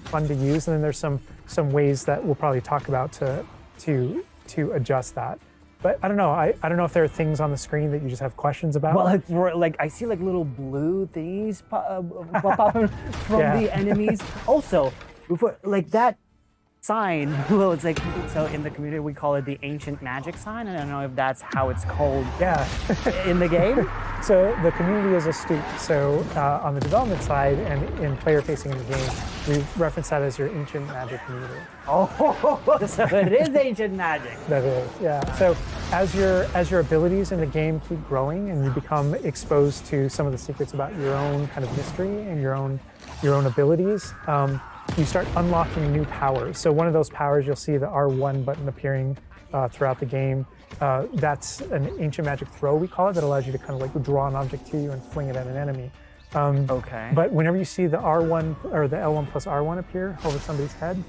fun to use. And then there's some ways that we'll probably talk about to adjust that. But I don't know. I don't know if there are things on the screen that you just have questions about. Well, like I see like little blue things popping from the enemies. Also, like that sign, well, it's like, so in the community we call it the ancient magic sign. I don't know if that's how it's called in the game. So the community is astute. So on the development side and in player facing in the game, we reference that as your ancient magic meter. Oh, so it is ancient magic. That is, yeah. So as your abilities in the game keep growing and you become exposed to some of the secrets about your own kind of mystery and your own abilities, you start unlocking new powers. So one of those powers, you'll see the R1 button appearing throughout the game. That's an ancient magic throw, we call it, that allows you to kind of like draw an object to you and fling it at an enemy. But whenever you see the R1 or the L1 plus R1 appear over somebody's head,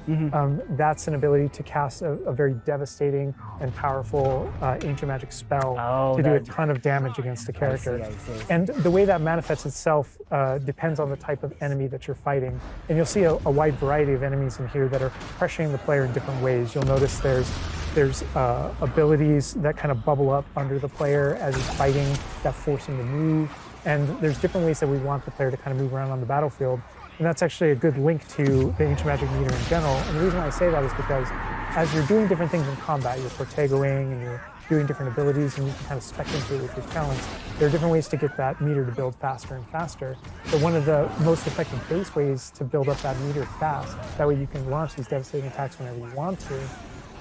that's an ability to cast a very devastating and powerful ancient magic spell to do a ton of damage against a character. I see. And the way that manifests itself depends on the type of enemy that you're fighting. And you'll see a wide variety of enemies in here that are pressuring the player in different ways. You'll notice there's There's abilities that kind of bubble up under the player as he's fighting that force him to move. And there's different ways that we want the player to kind of move around on the battlefield. And that's actually a good link to the Ancient Magic meter in general. And the reason I say that is because as you're doing different things in combat, you're Protegoing and you're doing different abilities and you can kind of spec into it with your talents, there are different ways to get that meter to build faster and faster. But one of the most effective base ways to build up that meter fast, that way you can launch these devastating attacks whenever you want to,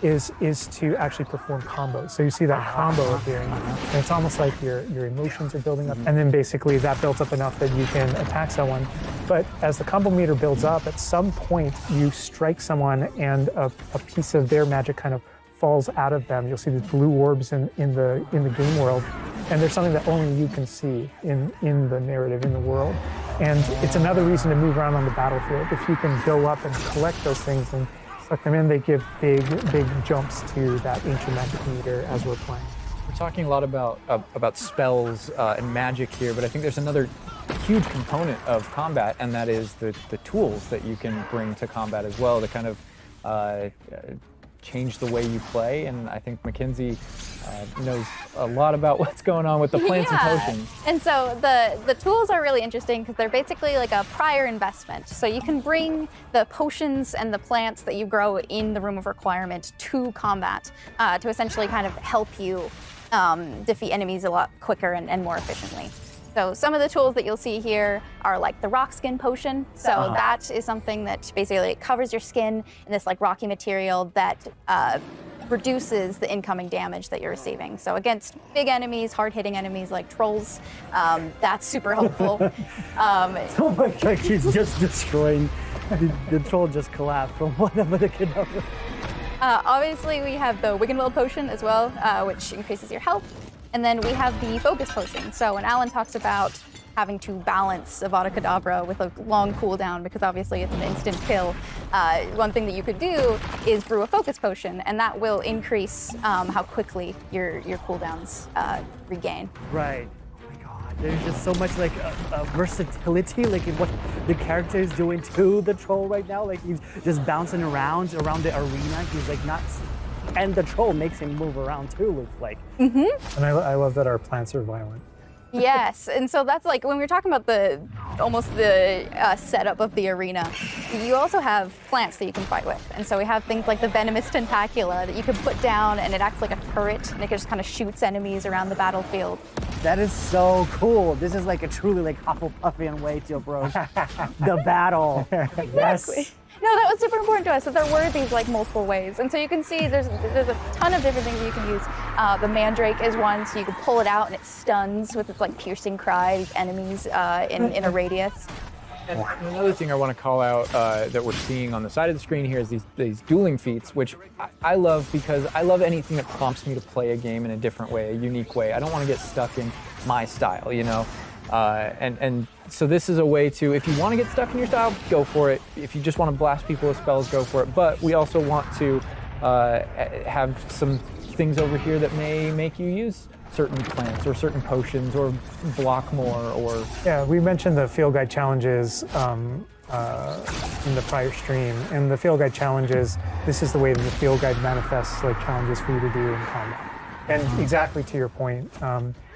is to actually perform combos. So you see that combo appearing, and it's almost like your emotions are building up, and then basically that builds up enough that you can attack someone. But as the combo meter builds up, at some point you strike someone and a piece of their magic kind of falls out of them. You'll see the blue orbs in the game world, and there's something that only you can see in the narrative, in the world. And it's another reason to move around on the battlefield. If you can go up and collect those things and suck them in, they give big jumps to that Ancient Magic meter as we're playing. We're talking a lot about spells and magic here, but I think there's another huge component of combat, and that is the tools that you can bring to combat as well to kind of change the way you play. And I think Mackenzie knows a lot about what's going on with the plants and potions. And so the tools are really interesting because they're basically like a prior investment. So you can bring the potions and the plants that you grow in the Room of Requirement to combat to essentially kind of help you defeat enemies a lot quicker and more efficiently. So some of the tools that you'll see here are like the rock skin potion. So that is something that basically covers your skin in this like rocky material that reduces the incoming damage that you're receiving. So against big enemies, hard-hitting enemies like trolls, that's super helpful. Oh my god, he's just destroying. The troll just collapsed from one of the cadavers. Obviously, we have the Wiggenweld potion as well, which increases your health. And then we have the focus potion. So when Alan talks about having to balance Avada Kedavra with a long cooldown, because obviously it's an instant kill, one thing that you could do is brew a focus potion, and that will increase how quickly your cooldowns regain. Right. Oh my god, there's just so much like versatility, like in what the character is doing to the troll right now. Like he's just bouncing around the arena. He's like not. And the troll makes him move around too, looks like. Mm-hmm. And I love that our plants are violent. Yes, and so that's like when we were talking about the setup of the arena, you also have plants that you can fight with. And so we have things like the venomous tentacula that you can put down, and it acts like a turret, and it just kind of shoots enemies around the battlefield. That is so cool. This is like a truly like Hufflepuffian way to approach the battle. Exactly. Yes. No, that was super important to us, that there were these like multiple ways. And so you can see there's a ton of different things that you can use. The Mandrake is one, so you can pull it out and it stuns with its like piercing cry these enemies in a radius. And another thing I want to call out that we're seeing on the side of the screen here is these dueling feats, which I love because I love anything that prompts me to play a game in a different way, a unique way. I don't want to get stuck in my style, you know? And so this is a way to, if you want to get stuck in your style, go for it. If you just want to blast people with spells, go for it. But we also want to have some things over here that may make you use certain plants or certain potions or block more or... Yeah, we mentioned the field guide challenges in the prior stream. And the field guide challenges, this is the way that the field guide manifests like challenges for you to do in combat. And exactly to your point,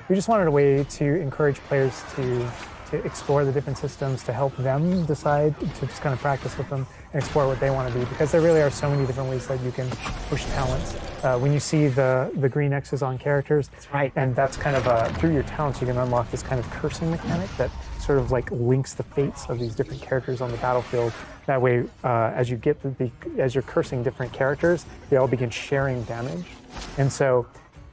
we just wanted a way to encourage players to explore the different systems, to help them decide, to just kind of practice with them and explore what they want to do, because there really are so many different ways that you can push talents. When you see the green X's on characters, that's right. And that's kind of through your talents you can unlock this kind of cursing mechanic that sort of like links the fates of these different characters on the battlefield. That way, as you're cursing different characters, they all begin sharing damage. And so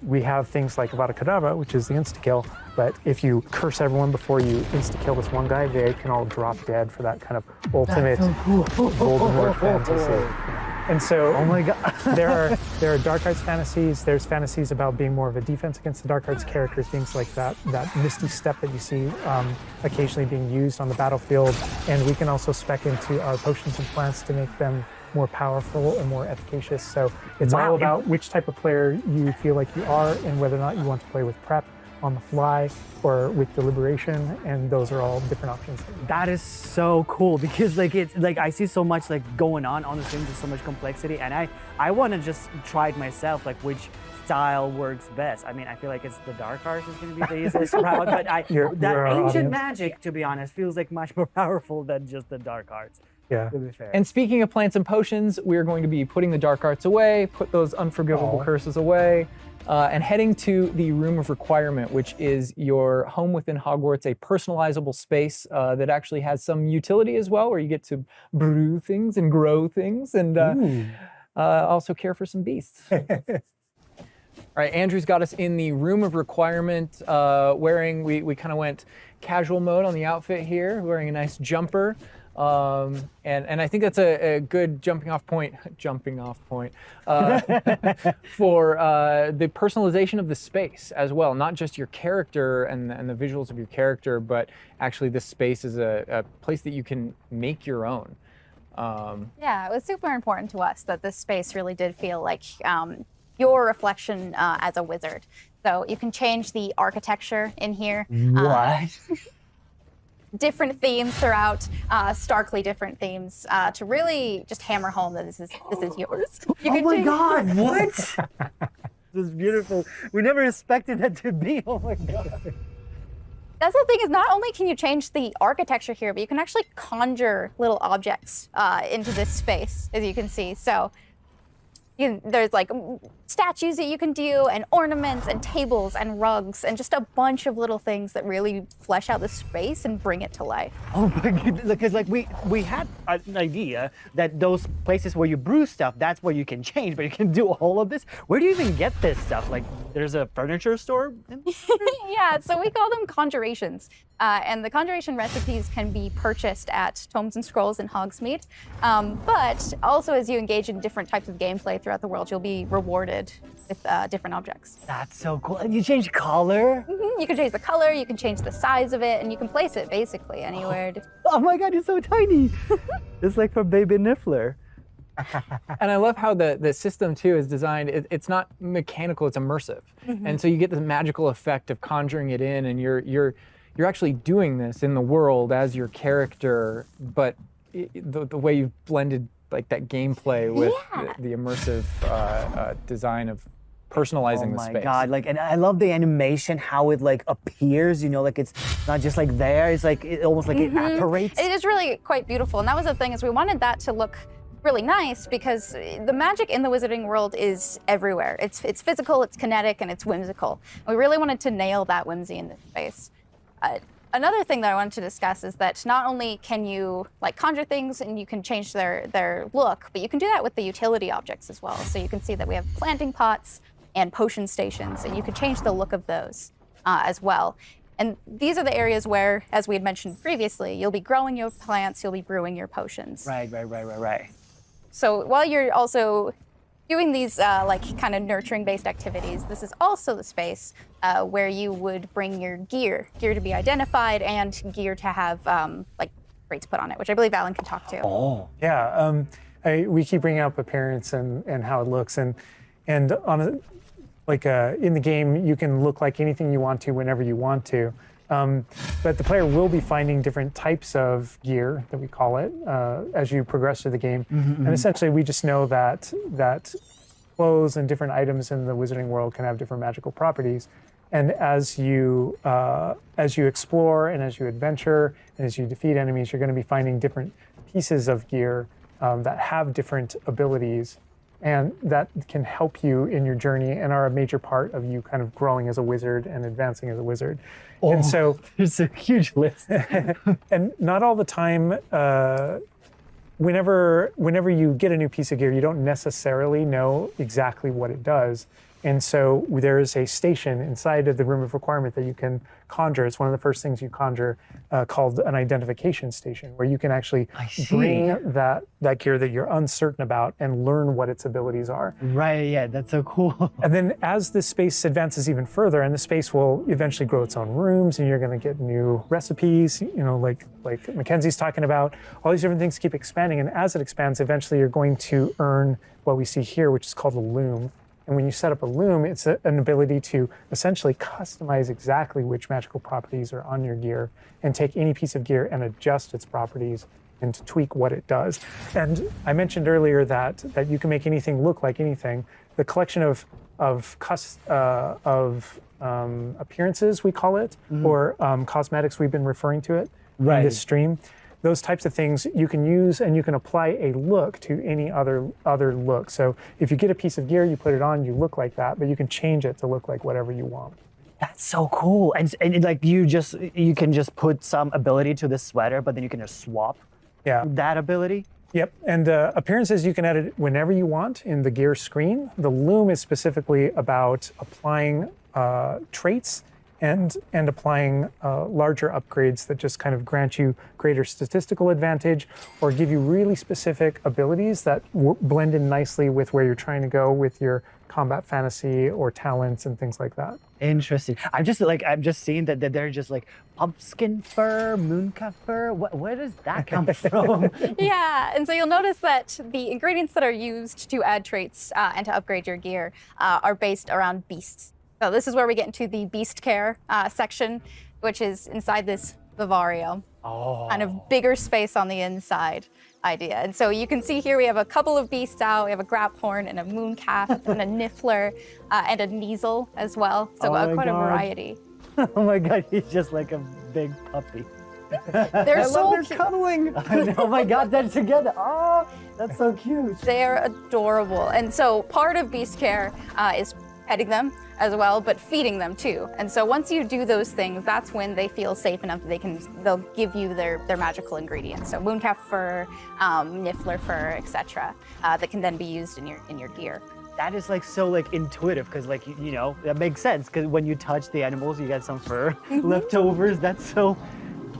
we have things like Avada Kedavra, which is the insta-kill, but if you curse everyone before you insta-kill this one guy, they can all drop dead for that kind of ultimate Voldemort fantasy. And so, oh my God, there are dark arts fantasies. There's fantasies about being more of a defense against the dark arts characters, things like that misty step that you see occasionally being used on the battlefield. And we can also spec into our potions and plants to make them more powerful and more efficacious. So it's all about which type of player you feel like you are and whether or not you want to play with prep on the fly or with deliberation, and those are all different options. That is so cool because like it's like I see so much like going on the screen, just so much complexity, and I want to just try it myself, like which style works best. I mean, I feel like it's the dark arts is going to be the easiest route, but that our ancient audience. magic, to be honest, feels like much more powerful than just the dark arts. Yeah. To be fair. And speaking of plants and potions, we're going to be putting the dark arts away, put those unforgivable curses away, and heading to the Room of Requirement, which is your home within Hogwarts, a personalizable space that actually has some utility as well, where you get to brew things and grow things and also care for some beasts. All right, Andrew's got us in the Room of Requirement, we kind of went casual mode on the outfit here, wearing a nice jumper. And I think that's a good jumping off point for the personalization of the space as well. Not just your character and the visuals of your character, but actually this space is a place that you can make your own. Yeah, it was super important to us that this space really did feel like your reflection as a wizard. So you can change the architecture in here. What? Different themes throughout, starkly different themes, to really just hammer home that this is yours. Oh my God! What? This is beautiful. We never expected that to be. Oh my God. That's the thing, is not only can you change the architecture here, but you can actually conjure little objects into this space, as you can see. So there's like statues that you can do, and ornaments and tables and rugs and just a bunch of little things that really flesh out the space and bring it to life. Oh my God, because like we had an idea that those places where you brew stuff, that's where you can change, but you can do all of this. Where do you even get this stuff? Like there's a furniture store? Yeah, so we call them conjurations. And the conjuration recipes can be purchased at Tomes and Scrolls in Hogsmeade. But also as you engage in different types of gameplay throughout the world, you'll be rewarded with different objects. That's so cool. And you change color? Mm-hmm. You can change the color, you can change the size of it, and you can place it basically anywhere. Oh my God, it's so tiny. It's like for baby Niffler. And I love how the system too is designed. It's not mechanical; it's immersive, and so you get the magical effect of conjuring it in, and you're actually doing this in the world as your character, but the way you've blended like that gameplay with the immersive design of personalizing the space. Oh my God, like, and I love the animation, how it like appears, you know, like it's not just like there, it's like, it almost like it apparates. It is really quite beautiful, and that was the thing, is we wanted that to look really nice because the magic in the wizarding world is everywhere. It's physical, it's kinetic, and it's whimsical. We really wanted to nail that whimsy in this space. Another thing that I wanted to discuss is that not only can you like conjure things and you can change their look, but you can do that with the utility objects as well. So you can see that we have planting pots and potion stations, and you can change the look of those as well. And these are the areas where, as we had mentioned previously, you'll be growing your plants, you'll be brewing your potions. Right. So while you're also doing these like kind of nurturing based activities, this is also the space where you would bring your gear to be identified and gear to have like rates put on it, which I believe Alan can talk to. Oh. Yeah, we keep bringing up appearance and how it looks, and on a, like in the game, you can look like anything you want to whenever you want to. But the player will be finding different types of gear, that we call it, as you progress through the game. And essentially, we just know that clothes and different items in the wizarding world can have different magical properties. And as you explore and as you adventure and as you defeat enemies, you're going to be finding different pieces of gear that have different abilities, and that can help you in your journey and are a major part of you kind of growing as a wizard and advancing as a wizard. Oh, and so there's a huge list. And not all the time, whenever you get a new piece of gear, you don't necessarily know exactly what it does. And so there is a station inside of the Room of Requirement that you can conjure. It's one of the first things you conjure, called an identification station, where you can actually bring that gear that you're uncertain about and learn what its abilities are. Right, yeah, that's so cool. And then as this space advances even further, and the space will eventually grow its own rooms, and you're going to get new recipes, you know, like Mackenzie's talking about, all these different things keep expanding. And as it expands, eventually you're going to earn what we see here, which is called a loom. And when you set up a loom, it's an ability to essentially customize exactly which magical properties are on your gear and take any piece of gear and adjust its properties and to tweak what it does. And I mentioned earlier that you can make anything look like anything. The collection of appearances, we call it, or cosmetics, we've been referring to it in this stream. Those types of things you can use, and you can apply a look to any other look. So if you get a piece of gear, you put it on, you look like that, but you can change it to look like whatever you want. That's so cool. And like you can just put some ability to this sweater, but then you can just swap that ability. Yep, and appearances you can edit whenever you want in the gear screen. The loom is specifically about applying traits and applying larger upgrades that just kind of grant you greater statistical advantage or give you really specific abilities that blend in nicely with where you're trying to go with your combat fantasy or talents and things like that. Interesting. I'm just seeing that they're just like pumpkin fur, mooncalf fur. Where does that come from? Yeah, and so you'll notice that the ingredients that are used to add traits and to upgrade your gear are based around beasts. So this is where we get into the beast care section, which is inside this vivarium. Kind of bigger space on the inside idea. And so you can see here we have a couple of beasts out. We have a graphorn and a mooncalf and a niffler and a Kneasel as well. So quite a variety. Oh my God, he's just like a big puppy. They're so cute. Cuddling. I know, oh my God, they're together. Oh, that's so cute. They're adorable. And so part of beast care is petting them as well, but feeding them too. And so once you do those things, that's when they feel safe enough that they'll give you their magical ingredients. So mooncalf fur, niffler fur, etc. That can then be used in your gear. That is like so like intuitive because like you know that makes sense because when you touch the animals you get some fur leftovers. That's so.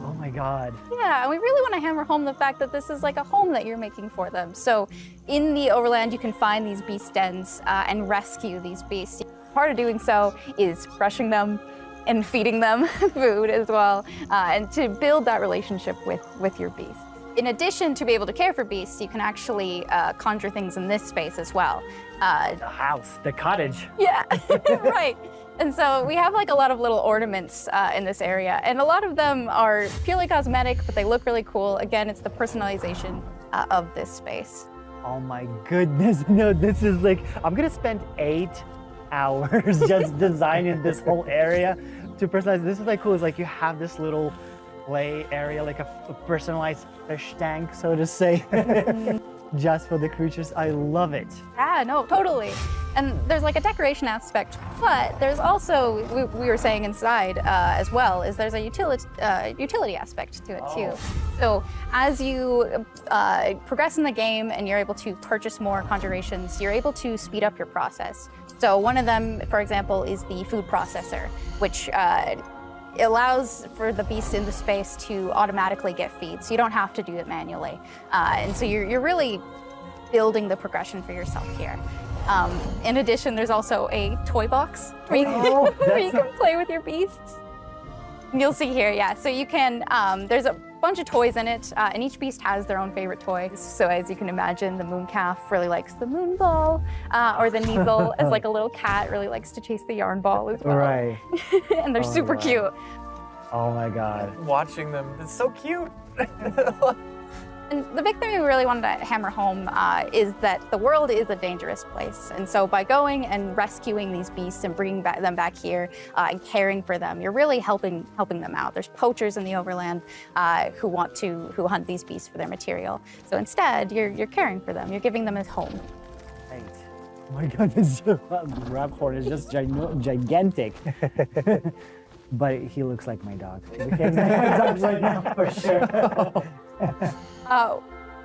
Oh my God. Yeah, and we really want to hammer home the fact that this is like a home that you're making for them. So in the overland, you can find these beast dens and rescue these beasts. Part of doing so is brushing them and feeding them food as well, and to build that relationship with your beasts. In addition to be able to care for beasts, you can actually conjure things in this space as well. The house, the cottage. Yeah, right. And so we have like a lot of little ornaments in this area, and a lot of them are purely cosmetic, but they look really cool. Again, it's the personalization of this space. Oh my goodness, no, this is like, I'm gonna spend 8 hours just designing this whole area to personalize. This is like cool, it's like you have this little play area, like a personalized fish tank, so to say. Just for the creatures. I love it. Yeah, no, totally. And there's like a decoration aspect, but there's also, we were saying inside as well, is there's a utility aspect to it too. So as you progress in the game and you're able to purchase more conjurations, you're able to speed up your process. So one of them, for example, is the food processor, which allows for the beast in the space to automatically get feed, so you don't have to do it manually. And so you're really building the progression for yourself here. In addition, there's also a toy box where you can play with your beasts. And you'll see here, yeah. So you can, there's a bunch of toys in it, and each beast has their own favorite toy. So as you can imagine, the mooncalf really likes the moon ball, or the Kneasel, as like a little cat, really likes to chase the yarn ball as well. Right. And they're super cute. Oh my God. Watching them, it's so cute. And the big thing we really wanted to hammer home is that the world is a dangerous place. And so by going and rescuing these beasts and bringing them back here and caring for them, you're really helping them out. There's poachers in the overland who hunt these beasts for their material. So instead, you're caring for them. You're giving them a home. Right. Oh my God, this graphorn is just gigantic. But he looks like my dog. We can't say my dog right now for sure.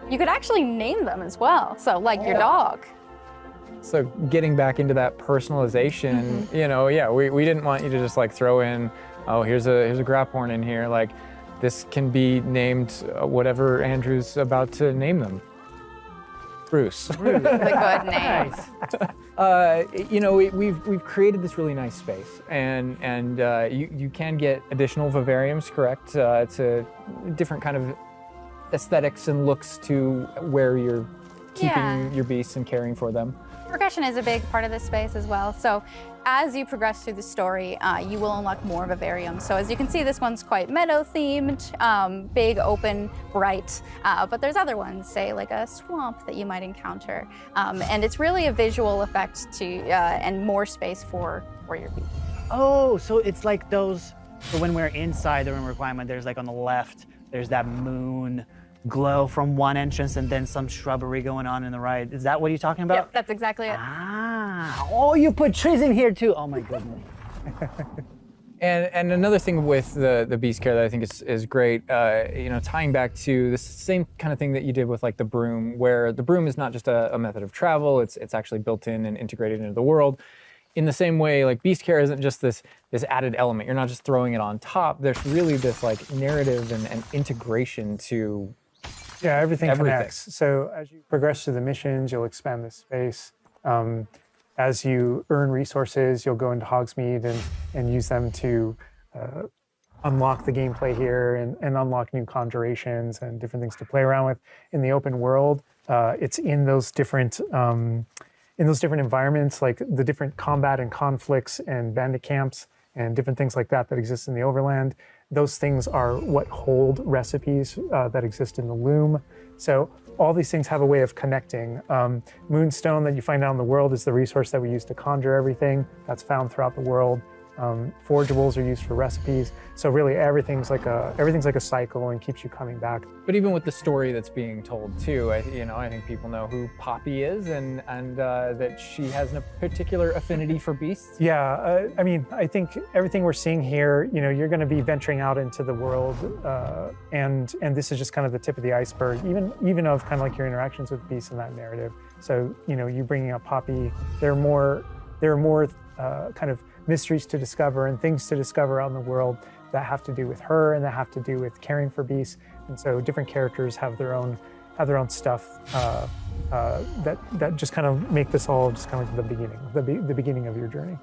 You could actually name them as well. So like your dog. So getting back into that personalization, you know, yeah, we didn't want you to just like throw in, oh, here's a graphorn in here. Like this can be named whatever Andrew's about to name them. Bruce. Bruce. That's a good name. You know, we've created this really nice space, and you can get additional vivariums, correct? To different kind of aesthetics and looks to where you're keeping your beasts and caring for them. Progression is a big part of this space as well. So as you progress through the story, you will unlock more of a varium. So as you can see, this one's quite meadow themed, big, open, bright. But there's other ones, say like a swamp that you might encounter. And it's really a visual effect to and more space for your beast. Oh, so it's like those, so when we're inside the room requirement, there's like on the left, there's that moon glow from one entrance and then some shrubbery going on in the right. Is that what you're talking about? Yep, that's exactly it. Ah, oh, you put trees in here too. Oh my goodness. And another thing with the beast care that I think is great, tying back to this same kind of thing that you did with like the broom, where the broom is not just a method of travel, it's actually built in and integrated into the world. In the same way, like beast care isn't just this added element. You're not just throwing it on top. There's really this like narrative and integration to everything connects. So as you progress through the missions, you'll expand this space. As you earn resources, you'll go into Hogsmeade and use them to unlock the gameplay here and unlock new conjurations and different things to play around with. In the open world, it's in those different environments, like the different combat and conflicts and bandit camps and different things like that exist in the overland. Those things are what hold recipes that exist in the loom. So all these things have a way of connecting. Moonstone that you find out in the world is the resource that we use to conjure everything. That's found throughout the world. Forgeables are used for recipes. So really everything's like a cycle and keeps you coming back. But even with the story that's being told too, I think people know who Poppy is and that she has a particular affinity for beasts. Yeah, I think everything we're seeing here, you're going to be venturing out into the world, and this is just kind of the tip of the iceberg, even of kind of like your interactions with beasts in that narrative. So you bringing up Poppy, there are more kind of mysteries to discover and things to discover out in the world that have to do with her and that have to do with caring for beasts. And so different characters have their own stuff that just kind of make this all just kind of like the beginning of your journey.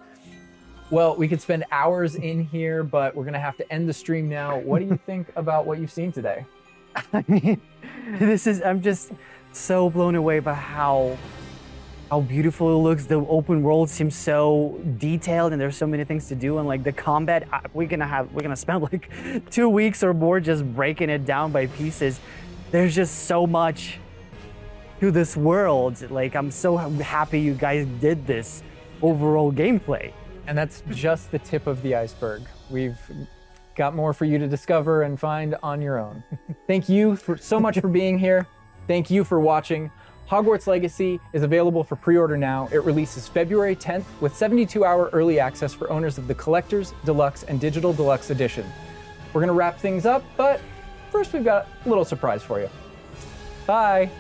Well, we could spend hours in here, but we're gonna have to end the stream now. What do you think about what you've seen today? I mean, I'm just so blown away by how beautiful it looks. The open world seems so detailed and there's so many things to do, and like the combat, we're gonna spend like 2 weeks or more just breaking it down by pieces. There's just so much to this world. Like, I'm so happy you guys did this overall gameplay. And that's just the tip of the iceberg. We've got more for you to discover and find on your own. Thank you so much for being here. Thank you for watching. Hogwarts Legacy is available for pre-order now. It releases February 10th with 72-hour early access for owners of the Collector's, Deluxe, and Digital Deluxe Edition. We're gonna wrap things up, but first we've got a little surprise for you. Bye.